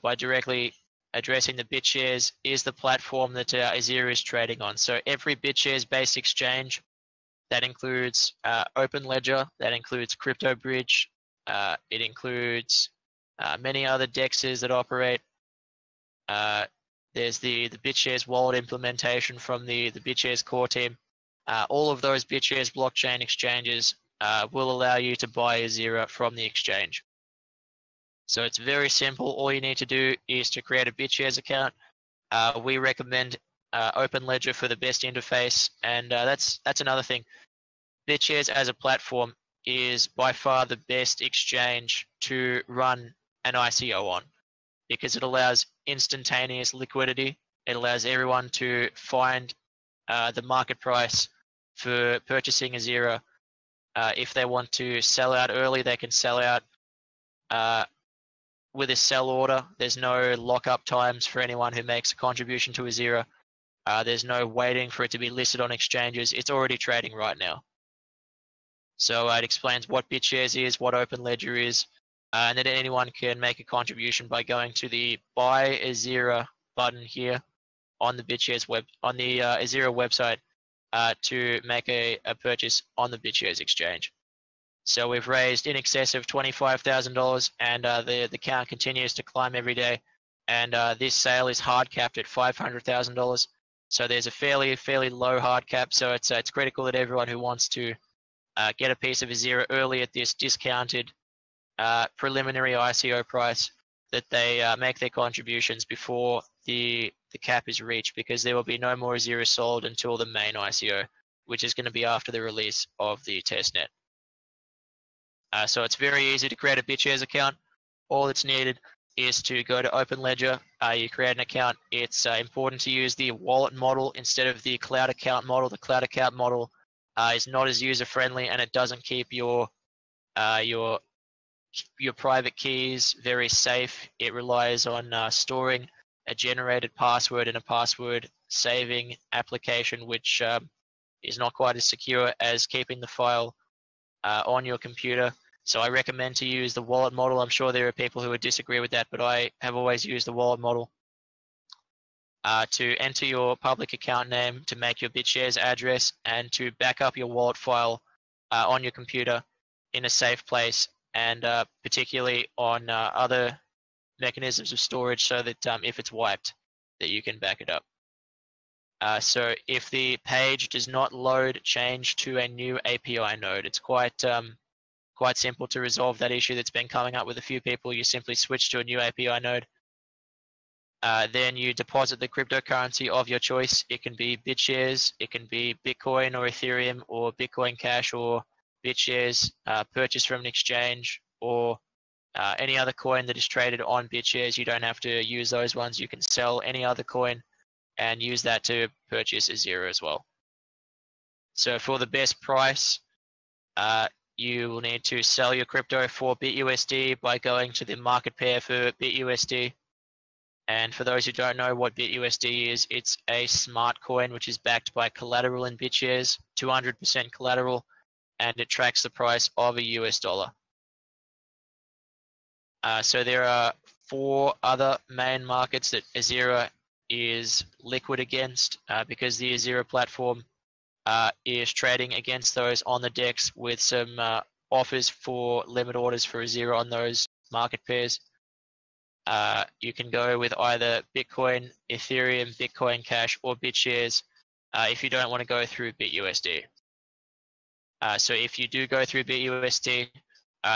by directly addressing the BitShares is the platform that Ezira is trading on. So every BitShares-based exchange, that includes OpenLedger, that includes CryptoBridge, it includes many other DEXs that operate. There's the BitShares wallet implementation from the BitShares core team. All of those BitShares blockchain exchanges will allow you to buy Ezira from the exchange. So it's very simple. All you need to do is to create a BitShares account. We recommend OpenLedger for the best interface, and that's another thing. BitShares as a platform is by far the best exchange to run an ICO on, because it allows instantaneous liquidity. It allows everyone to find the market price for purchasing Ezira. If they want to sell out early, they can sell out with a sell order. There's no lockup times for anyone who makes a contribution to Ezira. There's no waiting for it to be listed on exchanges. It's already trading right now. So it explains what BitShares is, what OpenLedger is, and then anyone can make a contribution by going to the Buy Ezira button here on the BitShares on the Ezira website to make a purchase on the BitShares exchange. So we've raised in excess of $25,000, and the count continues to climb every day. And this sale is hard capped at $500,000. So there's a fairly low hard cap. So it's critical that everyone who wants to get a piece of Ezira early at this discounted preliminary ICO price, that they make their contributions before the cap is reached, because there will be no more Ezira sold until the main ICO, which is going to be after the release of the testnet. So it's very easy to create a BitShares account. All that's needed is to go to OpenLedger. You create an account. It's important to use the wallet model instead of the cloud account model. The cloud account model is not as user friendly, and it doesn't keep your private keys very safe. It relies on storing a generated password in a password saving application, which is not quite as secure as keeping the file on your computer. So I recommend to use the wallet model. I'm sure there are people who would disagree with that, but I have always used the wallet model. To enter your public account name, to make your BitShares address, and to back up your wallet file on your computer in a safe place, and particularly on other mechanisms of storage, so that if it's wiped, that you can back it up. So if the page does not load, change to a new API node. It's quite simple to resolve that issue that's been coming up with a few people. You simply switch to a new API node. Then you deposit the cryptocurrency of your choice. It can be BitShares, it can be Bitcoin or Ethereum or Bitcoin Cash or BitShares, purchase from an exchange, or any other coin that is traded on BitShares. You don't have to use those ones. You can sell any other coin and use that to purchase Ezira as well. So for the best price, you will need to sell your crypto for BitUSD by going to the market pair for BitUSD. And for those who don't know what BitUSD is, it's a smart coin which is backed by collateral in BitShares, 200% collateral, and it tracks the price of a US dollar. So there are 4 other main markets that Ezira is liquid against, because the Ezira platform is trading against those on the DEX with some offers for limit orders for Ezira on those market pairs. You can go with either Bitcoin, Ethereum, Bitcoin Cash, or BitShares if you don't want to go through BitUSD. So if you do go through BitUSD,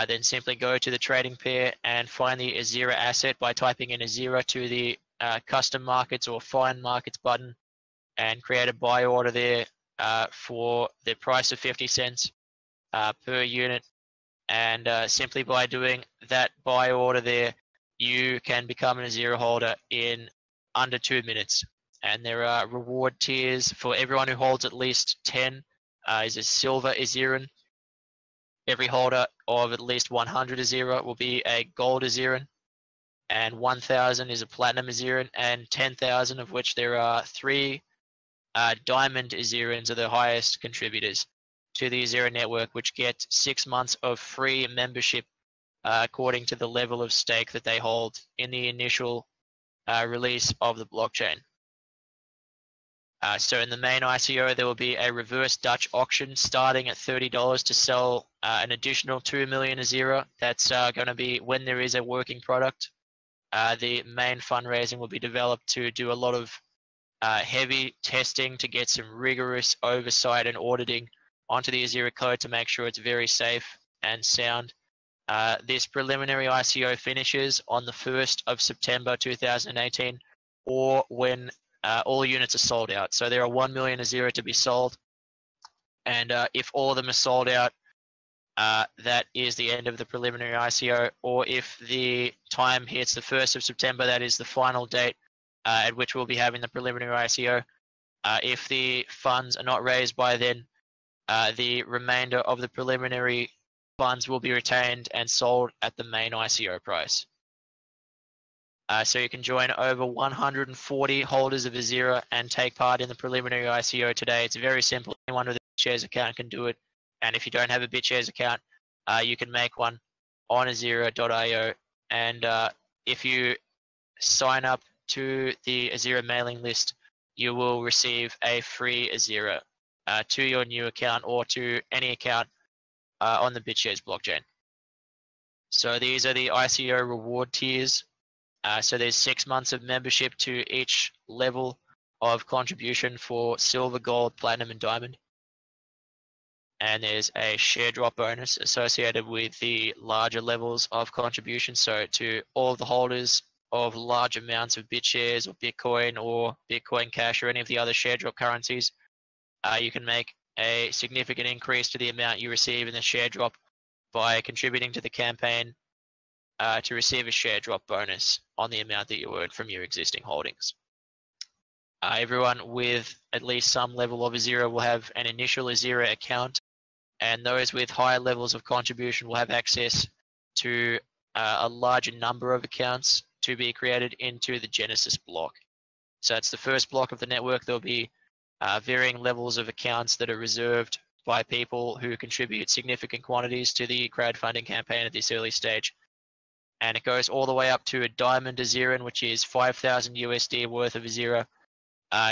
then simply go to the trading pair and find the Ezira asset by typing in Ezira to the custom markets or find markets button, and create a buy order there for the price of 50 cents per unit, and simply by doing that buy order there, you can become an Ezira holder in under 2 minutes. And there are reward tiers for everyone who holds at least 10 is a silver Eziran. Every holder of at least 100 Ezira will be a gold Eziran, and 1,000 is a platinum Eziran, and 10,000 of which there are 3 diamond Ezirans are the highest contributors to the Ezira network, which get 6 months of free membership according to the level of stake that they hold in the initial release of the blockchain. So in the main ICO, there will be a reverse Dutch auction starting at $30 to sell an additional 2 million Ezira. That's going to be when there is a working product. The main fundraising will be developed to do a lot of heavy testing to get some rigorous oversight and auditing onto the Ezira code to make sure it's very safe and sound. This preliminary ICO finishes on the 1st of September 2018, or when all units are sold out. So there are 1 million Ezira to be sold, and if all of them are sold out, that is the end of the preliminary ICO, or if the time hits the 1st of September, that is the final date at which we'll be having the preliminary ICO. If the funds are not raised by then, the remainder of the preliminary funds will be retained and sold at the main ICO price. So you can join over 140 holders of Ezira and take part in the preliminary ICO today. It's very simple. Anyone with a BitShares account can do it. And if you don't have a BitShares account, you can make one on Ezira.io. And if you sign up to the Ezira mailing list, you will receive a free Ezira to your new account or to any account on the BitShares blockchain. So these are the ICO reward tiers. So there's 6 months of membership to each level of contribution for silver, gold, platinum, and diamond. And there's a share drop bonus associated with the larger levels of contribution. So to all of the holders of large amounts of BitShares or Bitcoin Cash or any of the other share drop currencies, you can make a significant increase to the amount you receive in the share drop by contributing to the campaign to receive a share drop bonus on the amount that you earn from your existing holdings. Everyone with at least some level of Ezira will have an initial Ezira account, and those with higher levels of contribution will have access to a larger number of accounts to be created into the Genesis block. So that's the first block of the network. There'll be varying levels of accounts that are reserved by people who contribute significant quantities to the crowdfunding campaign at this early stage. And it goes all the way up to a diamond Eziran, which is 5,000 USD worth of Ezira.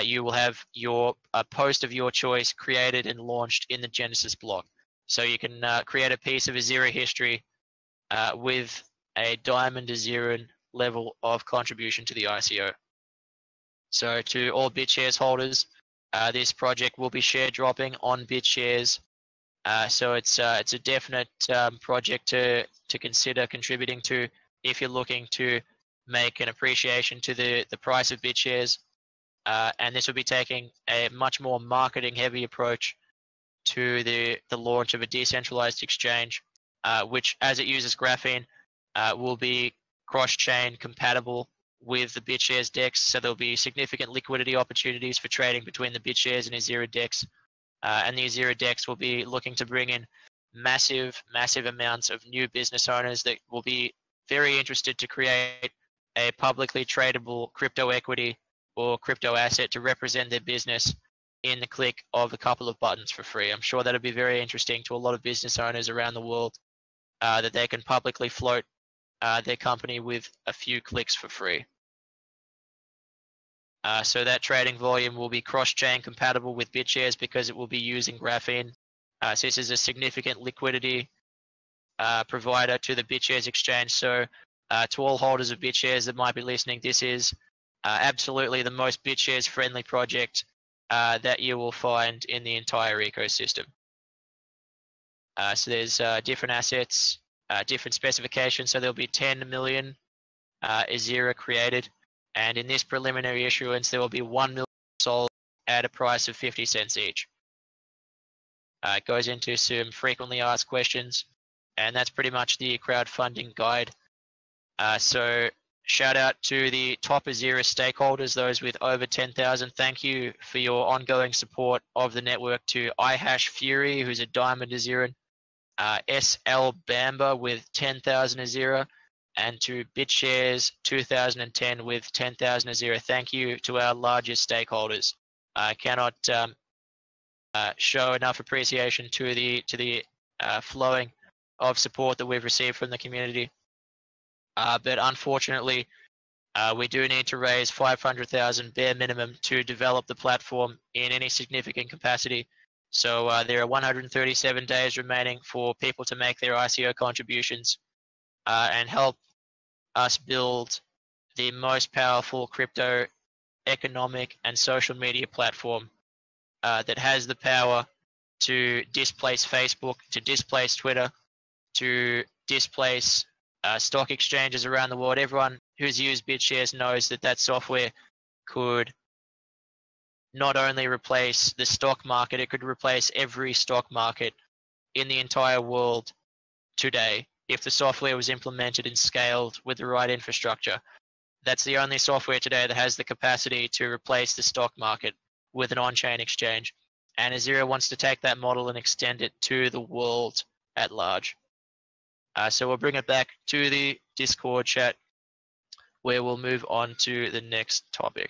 You will have a post of your choice created and launched in the Genesis block. So you can create a piece of Ezira history with a diamond Eziran level of contribution to the ICO. So to all BitShares holders, this project will be share dropping on BitShares. So it's a definite project to consider contributing to if you're looking to make an appreciation to the price of BitShares. And this will be taking a much more marketing heavy approach to the launch of a decentralized exchange, which as it uses graphene will be cross-chain compatible with the BitShares DEX. So there'll be significant liquidity opportunities for trading between the BitShares and Ezira DEX. And the Ezira DEX will be looking to bring in massive amounts of new business owners that will be very interested to create a publicly tradable crypto equity or crypto asset to represent their business in the click of a couple of buttons for free. I'm sure that'll be very interesting to a lot of business owners around the world, that they can publicly float their company with a few clicks for free. So that trading volume will be cross-chain compatible with BitShares because it will be using graphene. So this is a significant liquidity provider to the BitShares exchange. So to all holders of BitShares that might be listening, this is absolutely the most BitShares friendly project that you will find in the entire ecosystem. So there's different assets, different specifications. So there'll be 10 million Ezira created. And in this preliminary issuance, there will be 1 million sold at a price of 50 cents each. It goes into some frequently asked questions. and that's pretty much the crowdfunding guide. So shout out to the top Ezira stakeholders, those with over 10,000. Thank you for your ongoing support of the network. To iHash Fury, who's a Diamond Eziran, SL Bamba with 10,000 Ezira, and to BitShares 2010 with 10,000 Ezira. Thank you to our largest stakeholders. I cannot show enough appreciation to the flowing of support that we've received from the community. But unfortunately, we do need to raise 500,000 bare minimum to develop the platform in any significant capacity. So there are 137 days remaining for people to make their ICO contributions and help us build the most powerful crypto economic and social media platform that has the power to displace Facebook, to displace Twitter, to displace stock exchanges around the world. Everyone who's used BitShares knows that that software could not only replace the stock market, it could replace every stock market in the entire world today if the software was implemented and scaled with the right infrastructure. That's the only software today that has the capacity to replace the stock market with an on-chain exchange. And Ezira wants to take that model and extend it to the world at large. So we'll bring it back to the Discord chat where we'll move on to the next topic.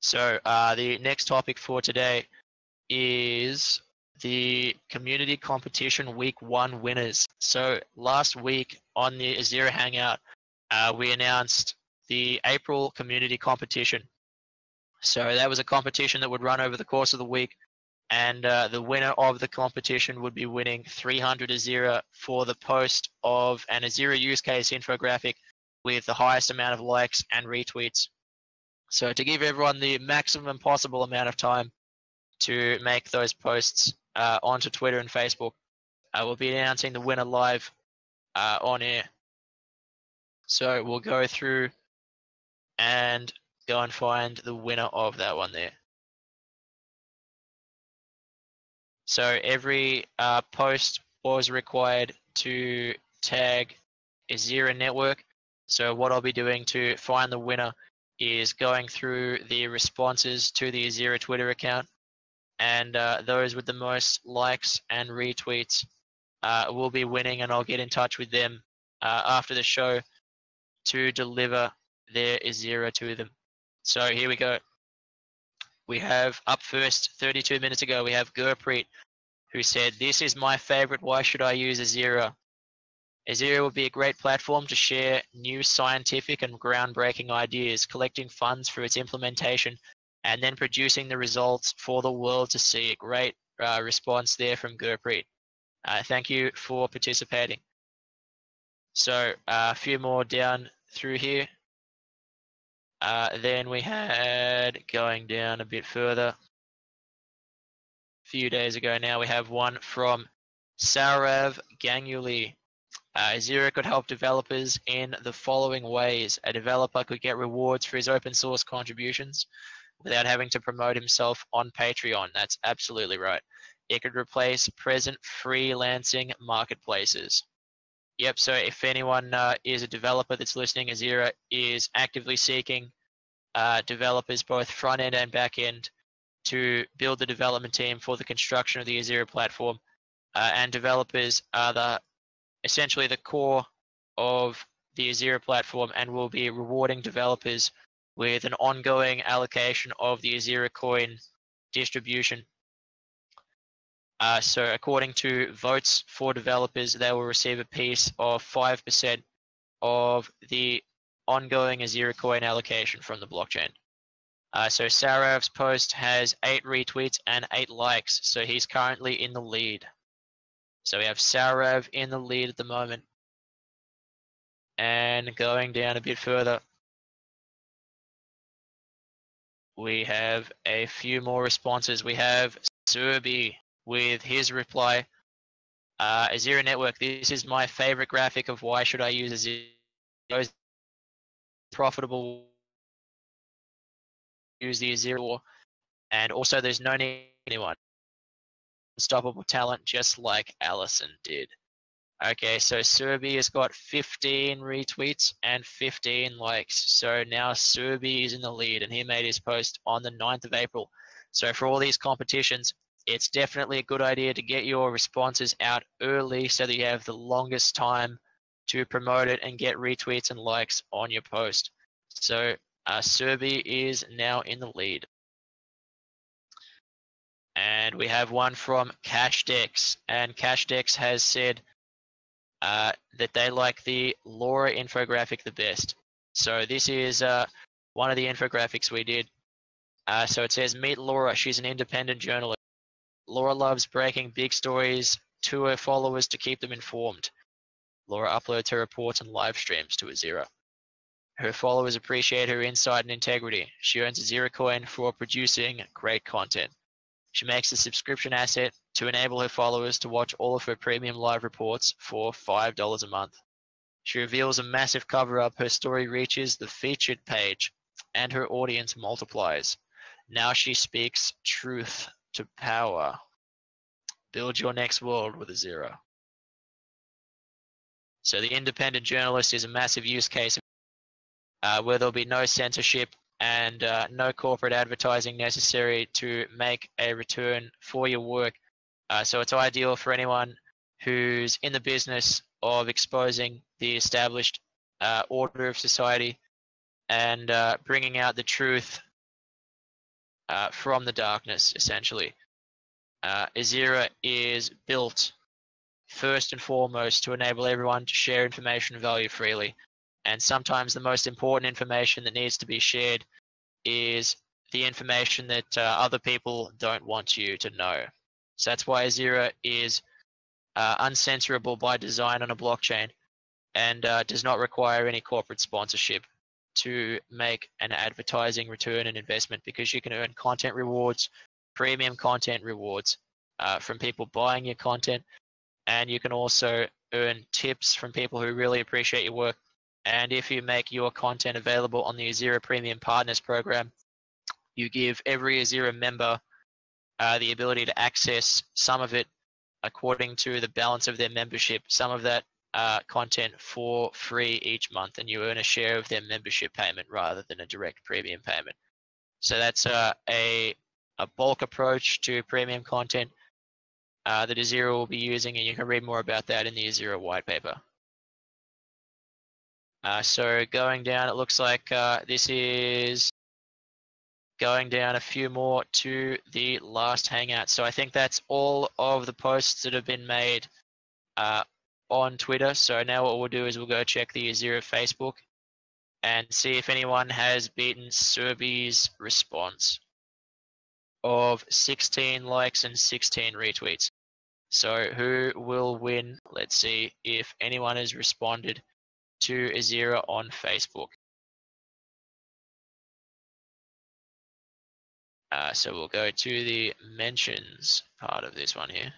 So the next topic for today is the community competition week 1 winners. So last week on the Ezira Hangout, we announced the April community competition. So that was a competition that would run over the course of the week, and the winner of the competition would be winning 300 Ezira for the post of an Ezira use case infographic with the highest amount of likes and retweets. So to give everyone the maximum possible amount of time to make those posts onto Twitter and Facebook, we'll be announcing the winner live on air. So we'll go through and go and find the winner of that one there. So every post was required to tag Ezira Network. So what I'll be doing to find the winner is going through the responses to the Ezira Twitter account, and those with the most likes and retweets will be winning, and I'll get in touch with them after the show to deliver their Ezira to them. So here we go. We have up first, 32 minutes ago, we have Gurpreet, who said, "This is my favorite, why should I use Ezira? Ezira would be a great platform to share new scientific and groundbreaking ideas, collecting funds for its implementation, and then producing the results for the world to see." A great response there from Gurpreet. Thank you for participating. So a few more down through here. Then we had, going down a bit further, a few days ago now, we have one from Saurav Ganguly. Ezira could help developers in the following ways. A developer could get rewards for his open source contributions without having to promote himself on Patreon. That's absolutely right. It could replace present freelancing marketplaces. Yep, so if anyone is a developer that's listening, Ezira is actively seeking developers, both front end and back end, to build the development team for the construction of the Ezira platform. And developers are essentially the core of the Ezira platform, and will be rewarding developers with an ongoing allocation of the Ezira coin distribution. So according to votes for developers, they will receive a piece of 5% of the ongoing Ezira coin allocation from the blockchain. So Saurav's post has 8 retweets and 8 likes, so he's currently in the lead. So we have Saurav in the lead at the moment. And going down a bit further, we have a few more responses. We have Surbi with his reply. Ezira Network, this is my favorite graphic of why should I use Ezira. Profitable use the Ezira, and also there's no need for anyone. unstoppable talent just like Allison did. Okay, so Surby has got 15 retweets and 15 likes. So now Surby is in the lead, and he made his post on the 9th of April. So for all these competitions, it's definitely a good idea to get your responses out early so that you have the longest time to promote it and get retweets and likes on your post. So Surby is now in the lead. And we have one from CashDex, and CashDex has said that they like the Laura infographic the best. So this is one of the infographics we did. So it says, meet Laura, she's an independent journalist. Laura loves breaking big stories to her followers to keep them informed. Laura uploads her reports and live streams to Ezira. Her followers appreciate her insight and integrity. She earns Ezira coin for producing great content. She makes a subscription asset to enable her followers to watch all of her premium live reports for $5 a month. She reveals a massive cover-up. Her story reaches the featured page, and her audience multiplies. Now she speaks truth to power. Build your next world with Ezira. So the independent journalist is a massive use case where there'll be no censorship and no corporate advertising necessary to make a return for your work. So it's ideal for anyone who's in the business of exposing the established order of society and bringing out the truth from the darkness, essentially. Ezira is built first and foremost to enable everyone to share information and value freely. And sometimes the most important information that needs to be shared is the information that other people don't want you to know. So that's why Ezira is uncensorable by design on a blockchain and does not require any corporate sponsorship to make an advertising return and investment, because you can earn content rewards, premium content rewards from people buying your content, and you can also earn tips from people who really appreciate your work. And if you make your content available on the Ezira Premium Partners Program, you give every Ezira member the ability to access some of it according to the balance of their membership, some of that content for free each month, and you earn a share of their membership payment rather than a direct premium payment. So that's a bulk approach to premium content that Ezira will be using, and you can read more about that in the Ezira white paper. So going down, it looks like this is going down a few more to the last Hangout. So I think that's all of the posts that have been made on Twitter. So now what we'll do is we'll go check the Ezira Facebook and see if anyone has beaten Surby's response of 16 likes and 16 retweets. So who will win? Let's see if anyone has responded to Ezira on Facebook. So we'll go to the mentions part of this one here.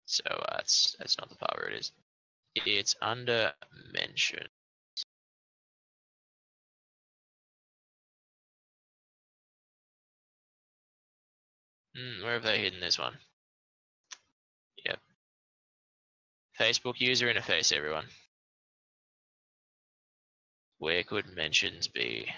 So that's not the part where it is. It's under mention. Where have they hidden this one? Yep. Facebook user interface, everyone. Where could mentions be?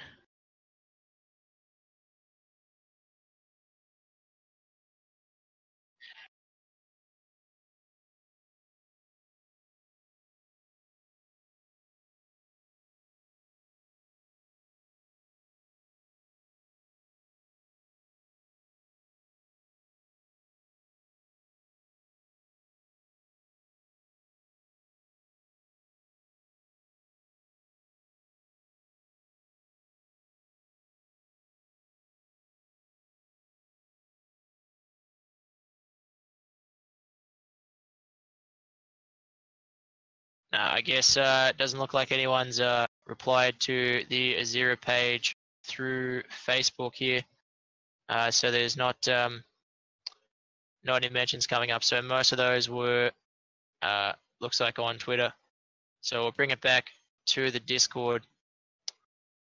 I guess it doesn't look like anyone's replied to the Ezira page through Facebook here. So there's not any mentions coming up. So most of those were, looks like, on Twitter. So we'll bring it back to the Discord.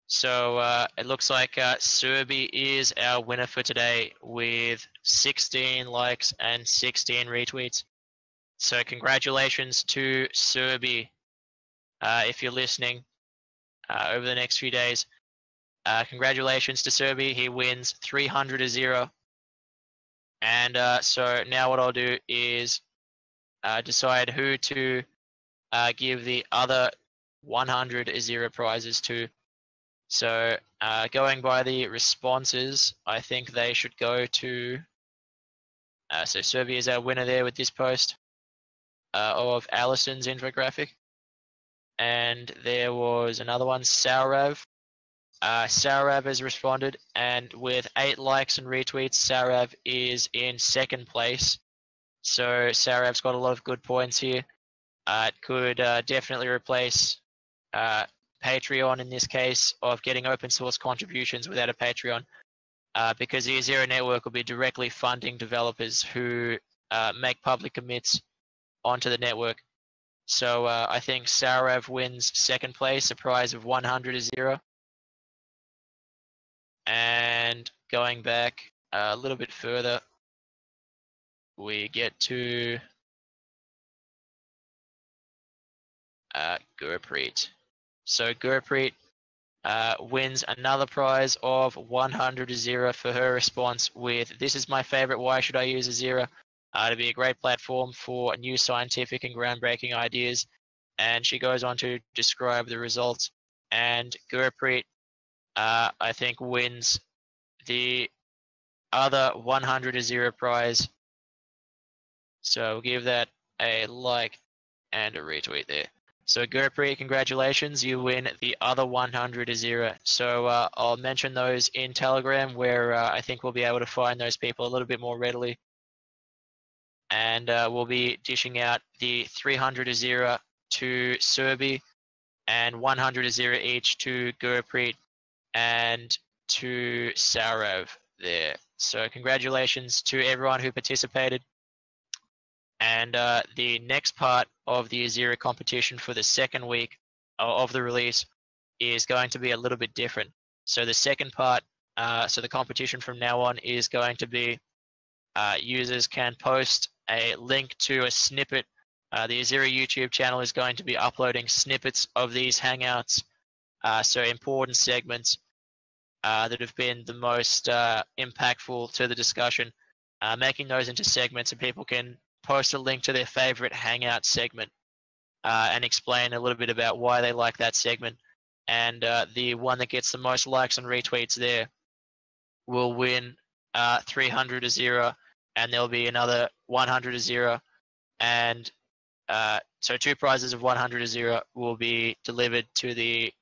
So it looks like Serbi is our winner for today with 16 likes and 16 retweets. So congratulations to Serbi if you're listening over the next few days. Congratulations to Serbi. He wins 300 Ezira. And so now what I'll do is decide who to give the other 100 Ezira prizes to. So going by the responses, I think they should go to, so Serbi is our winner there with this post of Alison's infographic. And there was another one, Saurav. Saurav has responded, and with 8 likes and retweets, Saurav is in second place. So Saurav's got a lot of good points here. It could definitely replace Patreon in this case, of getting open source contributions without a Patreon, because the Ezira network will be directly funding developers who make public commits onto the network. So I think Saurav wins second place, a prize of 100 Ezira. And going back a little bit further, we get to Gurpreet. So Gurpreet wins another prize of 100 Ezira for her response with, "This is my favorite, why should I use Ezira? To be a great platform for new scientific and groundbreaking ideas." And she goes on to describe the results. And Gurpreet, I think, wins the other 100 Ezira prize. So we'll give that a like and a retweet there. So Gurpreet, congratulations, you win the other 100 Ezira. So I'll mention those in Telegram, where I think we'll be able to find those people a little bit more readily. And we'll be dishing out the 300 Ezira to Serbi and 100 Ezira each to Gurpreet and to Saurav there. So congratulations to everyone who participated. And the next part of the Ezira competition for the second week of the release is going to be a little bit different. So the second part, so the competition from now on is going to be users can post a link to a snippet. The Ezira YouTube channel is going to be uploading snippets of these Hangouts, so important segments that have been the most impactful to the discussion, making those into segments so people can post a link to their favorite Hangout segment and explain a little bit about why they like that segment. And the one that gets the most likes and retweets there will win 300 Ezira, and there'll be another 100 Ezira. And so 2 prizes of 100 Ezira will be delivered to the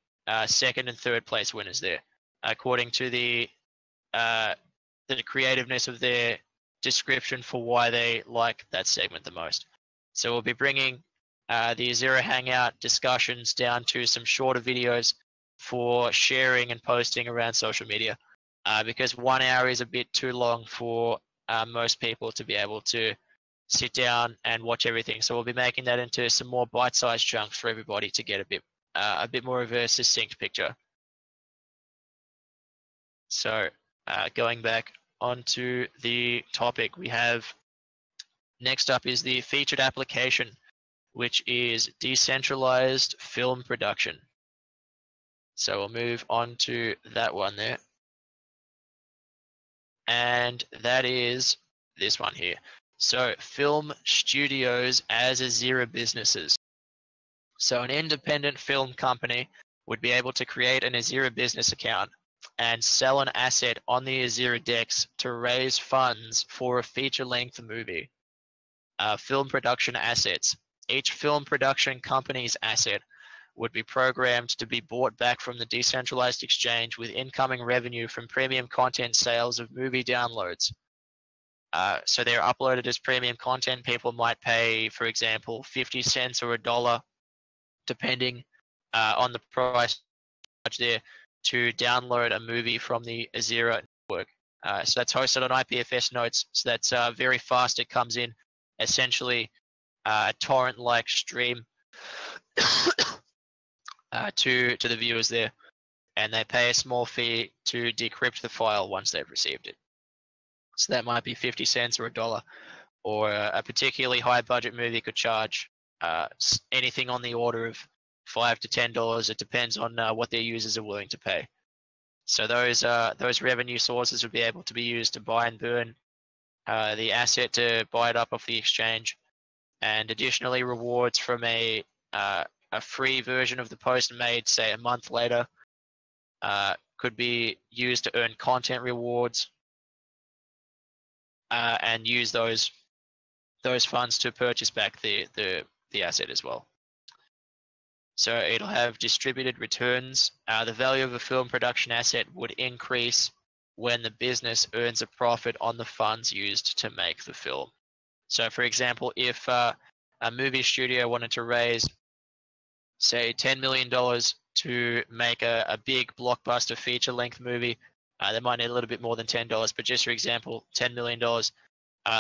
second and third place winners there, according to the creativeness of their description for why they like that segment the most. So we'll be bringing the Ezira Hangout discussions down to some shorter videos for sharing and posting around social media, because 1 hour is a bit too long for most people to be able to sit down and watch everything. So we'll be making that into some more bite-sized chunks for everybody to get a bit more of a succinct picture. So going back onto the topic, we have next up is the featured application, which is decentralized film production. So we'll move on to that one there. And that is this one here. So film studios as Ezira businesses. So an independent film company would be able to create an Ezira business account and sell an asset on the Ezira DEX to raise funds for a feature-length movie. Film production assets. Each film production company's asset would be programmed to be bought back from the decentralized exchange with incoming revenue from premium content sales of movie downloads. So they're uploaded as premium content. People might pay, for example, 50 cents or $1 depending on the price there, to download a movie from the Ezira network. So that's hosted on IPFS nodes. So that's very fast. It comes in essentially a torrent-like stream to the viewers there, and they pay a small fee to decrypt the file once they've received it. So that might be 50 cents or $1, or a particularly high budget movie could charge anything on the order of $5 to $10. It depends on what their users are willing to pay. So those revenue sources would be able to be used to buy and burn the asset, to buy it up off the exchange, and additionally rewards from a free version of the post made, say, a month later, could be used to earn content rewards, and use those funds to purchase back the asset as well. So it'll have distributed returns. The value of a film production asset would increase when the business earns a profit on the funds used to make the film. So for example, if a movie studio wanted to raise, say, $10 million to make a big blockbuster feature-length movie, they might need a little bit more than $10, but just for example, $10 million,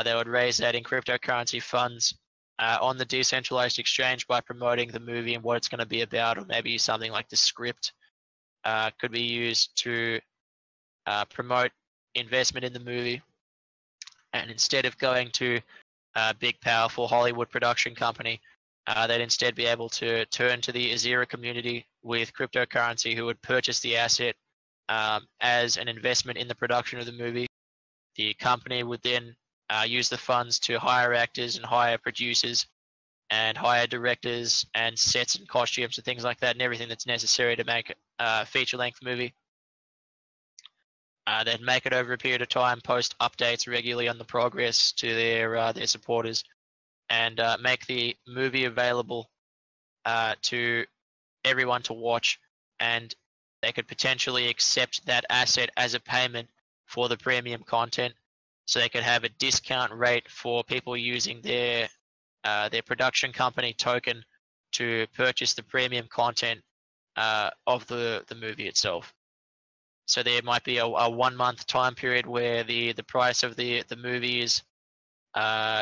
they would raise that in cryptocurrency funds on the decentralized exchange by promoting the movie and what it's going to be about, or maybe something like the script could be used to promote investment in the movie. And instead of going to a big, powerful Hollywood production company, they'd instead be able to turn to the Ezira community with cryptocurrency, who would purchase the asset as an investment in the production of the movie. The company would then use the funds to hire actors and hire producers and hire directors and sets and costumes and things like that, and everything that's necessary to make a feature-length movie. They'd make it over a period of time, post updates regularly on the progress to their supporters, and make the movie available to everyone to watch, and they could potentially accept that asset as a payment for the premium content. So they could have a discount rate for people using their production company token to purchase the premium content of the movie itself. So there might be a 1 month time period where the price of the movie is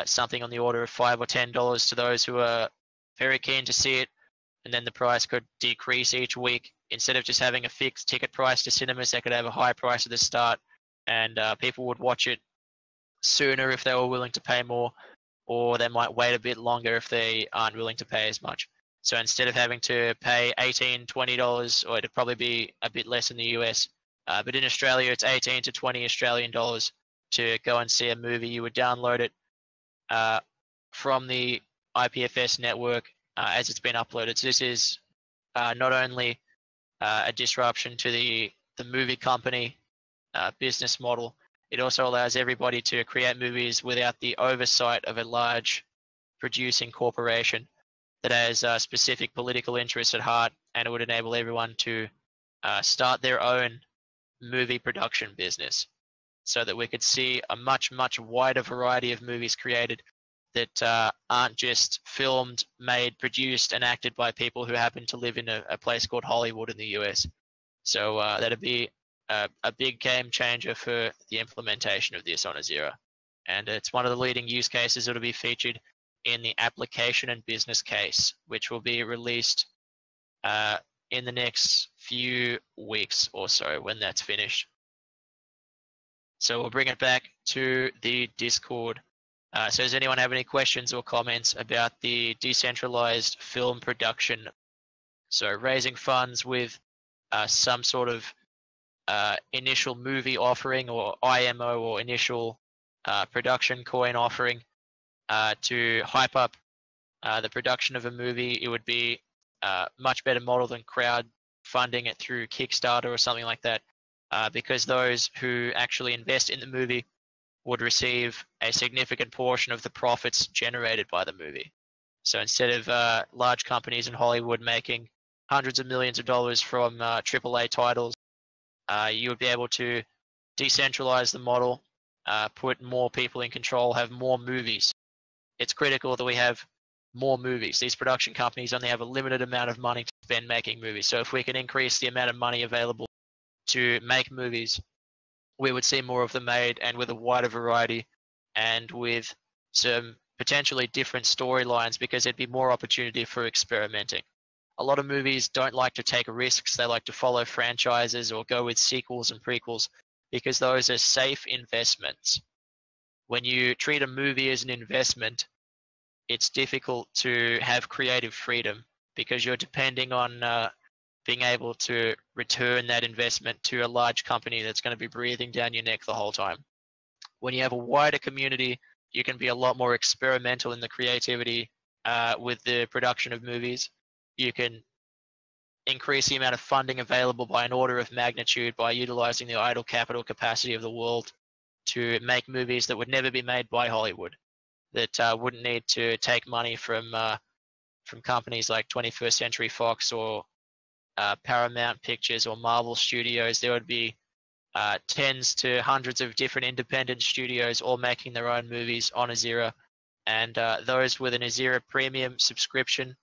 something on the order of $5 or $10 to those who are very keen to see it, and then the price could decrease each week. Instead of just having a fixed ticket price to cinemas, they could have a high price at the start, and people would watch it sooner if they were willing to pay more, or they might wait a bit longer if they aren't willing to pay as much. So instead of having to pay $18, $20, or it'd probably be a bit less in the US, but in Australia it's 18 to 20 Australian dollars to go and see a movie. You would download it from the IPFS network as it's been uploaded. So this is not only a disruption to the movie company business model, it also allows everybody to create movies without the oversight of a large producing corporation that has specific political interests at heart, and it would enable everyone to start their own movie production business, so that we could see a much wider variety of movies created that aren't just filmed, made, produced, and acted by people who happen to live in a place called Hollywood in the US. So that'd be a big game changer for the implementation of this on Ezira. And it's one of the leading use cases that'll be featured in the application and business case, which will be released in the next few weeks or so when that's finished. So we'll bring it back to the Discord. So does anyone have any questions or comments about the decentralized film production? So raising funds with some sort of initial movie offering, or IMO, or initial production coin offering to hype up the production of a movie. It would be a much better model than crowdfunding it through Kickstarter or something like that, because those who actually invest in the movie would receive a significant portion of the profits generated by the movie. So instead of large companies in Hollywood making hundreds of millions of dollars from AAA titles, you would be able to decentralize the model, put more people in control, have more movies. It's critical that we have more movies. These production companies only have a limited amount of money to spend making movies. So if we can increase the amount of money available to make movies, we would see more of them made, and with a wider variety and with some potentially different storylines, because there'd be more opportunity for experimenting. A lot of movies don't like to take risks. They like to follow franchises or go with sequels and prequels because those are safe investments. When you treat a movie as an investment, it's difficult to have creative freedom because you're depending on being able to return that investment to a large company that's going to be breathing down your neck the whole time. When you have a wider community, you can be a lot more experimental in the creativity with the production of movies. You can increase the amount of funding available by an order of magnitude by utilizing the idle capital capacity of the world to make movies that would never be made by Hollywood, that wouldn't need to take money from companies like 21st Century Fox or Paramount Pictures or Marvel Studios. There would be tens to hundreds of different independent studios all making their own movies on Ezira, and those with an Ezira premium subscription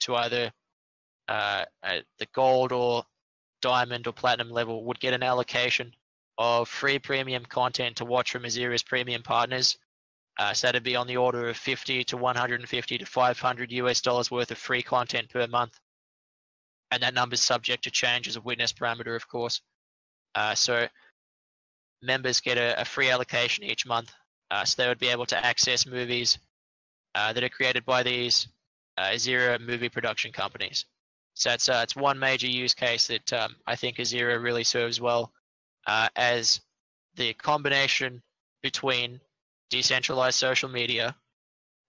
to either the gold or diamond or platinum level would get an allocation of free premium content to watch from Ezira's premium partners. So that'd be on the order of 50 to 150 to 500 US dollars worth of free content per month. And that number is subject to change as a witness parameter, of course. So members get a free allocation each month. So they would be able to access movies that are created by these Ezira movie production companies. So it's one major use case that I think Ezira really serves well as the combination between decentralized social media,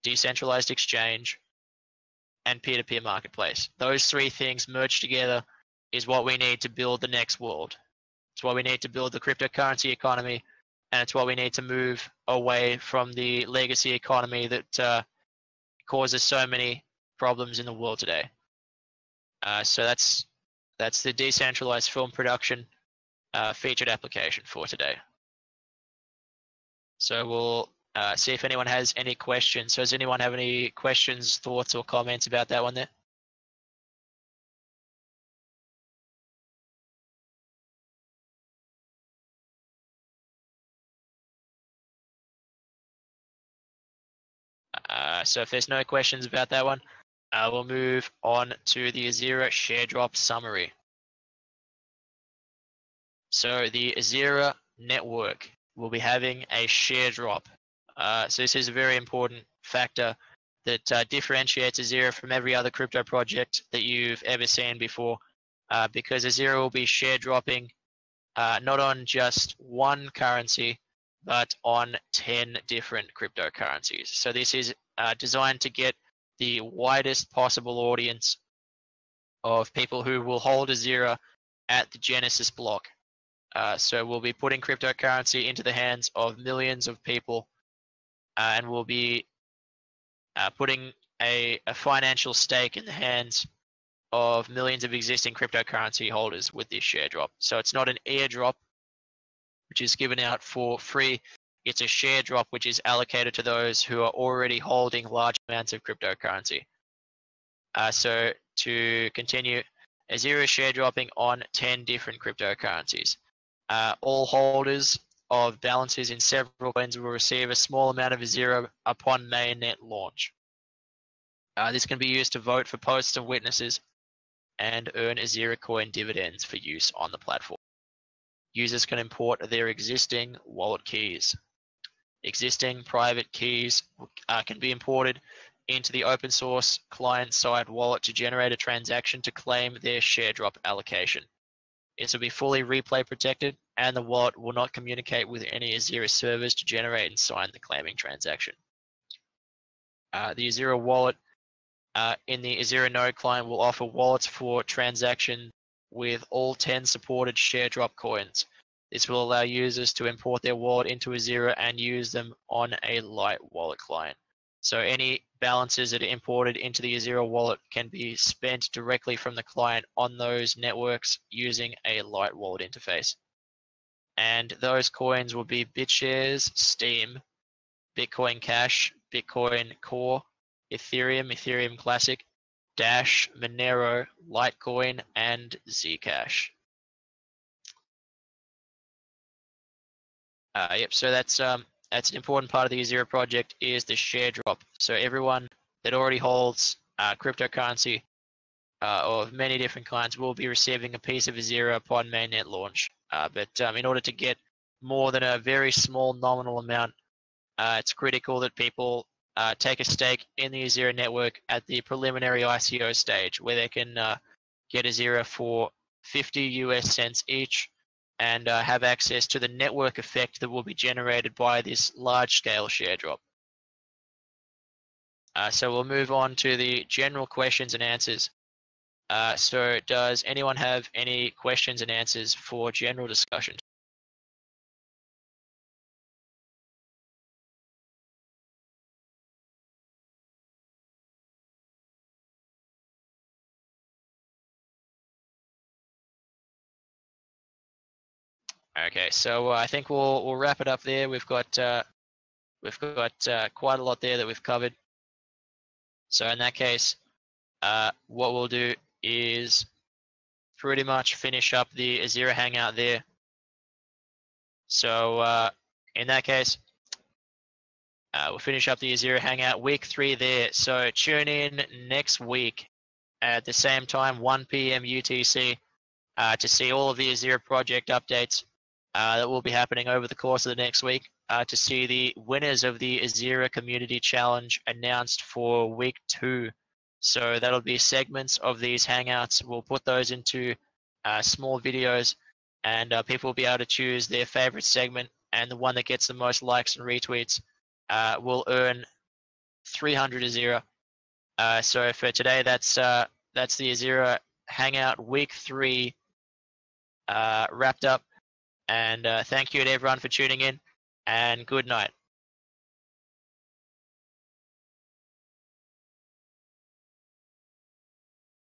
decentralized exchange, and peer-to-peer marketplace. Those three things merged together is what we need to build the next world. It's what we need to build the cryptocurrency economy, and it's what we need to move away from the legacy economy that causes so many problems in the world today. So that's the decentralized film production featured application for today. So we'll see if anyone has any questions. So does anyone have any questions, thoughts, or comments about that one there? So if there's no questions about that one, we'll move on to the Ezira Sharedrop summary. So the Ezira network will be having a Sharedrop. So this is a very important factor that differentiates Ezira from every other crypto project that you've ever seen before, because Ezira will be sharedropping not on just one currency, but on 10 different cryptocurrencies. So this is designed to get the widest possible audience of people who will hold Ezira at the Genesis block. So we'll be putting cryptocurrency into the hands of millions of people, and we'll be putting a financial stake in the hands of millions of existing cryptocurrency holders with this share drop. So it's not an airdrop, which is given out for free. It's a share drop, which is allocated to those who are already holding large amounts of cryptocurrency. So to continue, Ezira is share dropping on 10 different cryptocurrencies. All holders of balances in several coins will receive a small amount of Ezira upon mainnet launch. This can be used to vote for posts and witnesses and earn Ezira coin dividends for use on the platform. Users can import their existing wallet keys. Existing private keys can be imported into the open source client-side wallet to generate a transaction to claim their share drop allocation. It will be fully replay protected, and the wallet will not communicate with any Ezira servers to generate and sign the claiming transaction. The Ezira wallet in the Ezira node client will offer wallets for transaction with all 10 supported share drop coins. This will allow users to import their wallet into Ezira and use them on a light wallet client. So any balances that are imported into the Ezira wallet can be spent directly from the client on those networks using a light wallet interface. And those coins will be BitShares, Steam, Bitcoin Cash, Bitcoin Core, Ethereum, Ethereum Classic, Dash, Monero, Litecoin, and Zcash. Yep, so that's an important part of the Ezira project is the Sharedrop. So everyone that already holds cryptocurrency of many different kinds will be receiving a piece of Ezira upon mainnet launch. But in order to get more than a very small nominal amount, it's critical that people take a stake in the Ezira network at the preliminary ICO stage, where they can get Ezira for 50 US cents each and have access to the network effect that will be generated by this large-scale share drop. So we'll move on to the general questions and answers. So does anyone have any questions and answers for general discussion? Okay, so I think we'll wrap it up there. We've got quite a lot there that we've covered. So in that case, what we'll do is pretty much finish up the Ezira Hangout there. So in that case, we'll finish up the Ezira Hangout week 3 there. So tune in next week at the same time, 1 p.m. UTC, to see all of the Ezira project updates that will be happening over the course of the next week, to see the winners of the Ezira Community Challenge announced for week 2. So that'll be segments of these Hangouts. We'll put those into small videos, and people will be able to choose their favorite segment, and the one that gets the most likes and retweets will earn 300 Ezira. So for today, that's the Ezira Hangout week 3 wrapped up. And thank you to everyone for tuning in, and good night.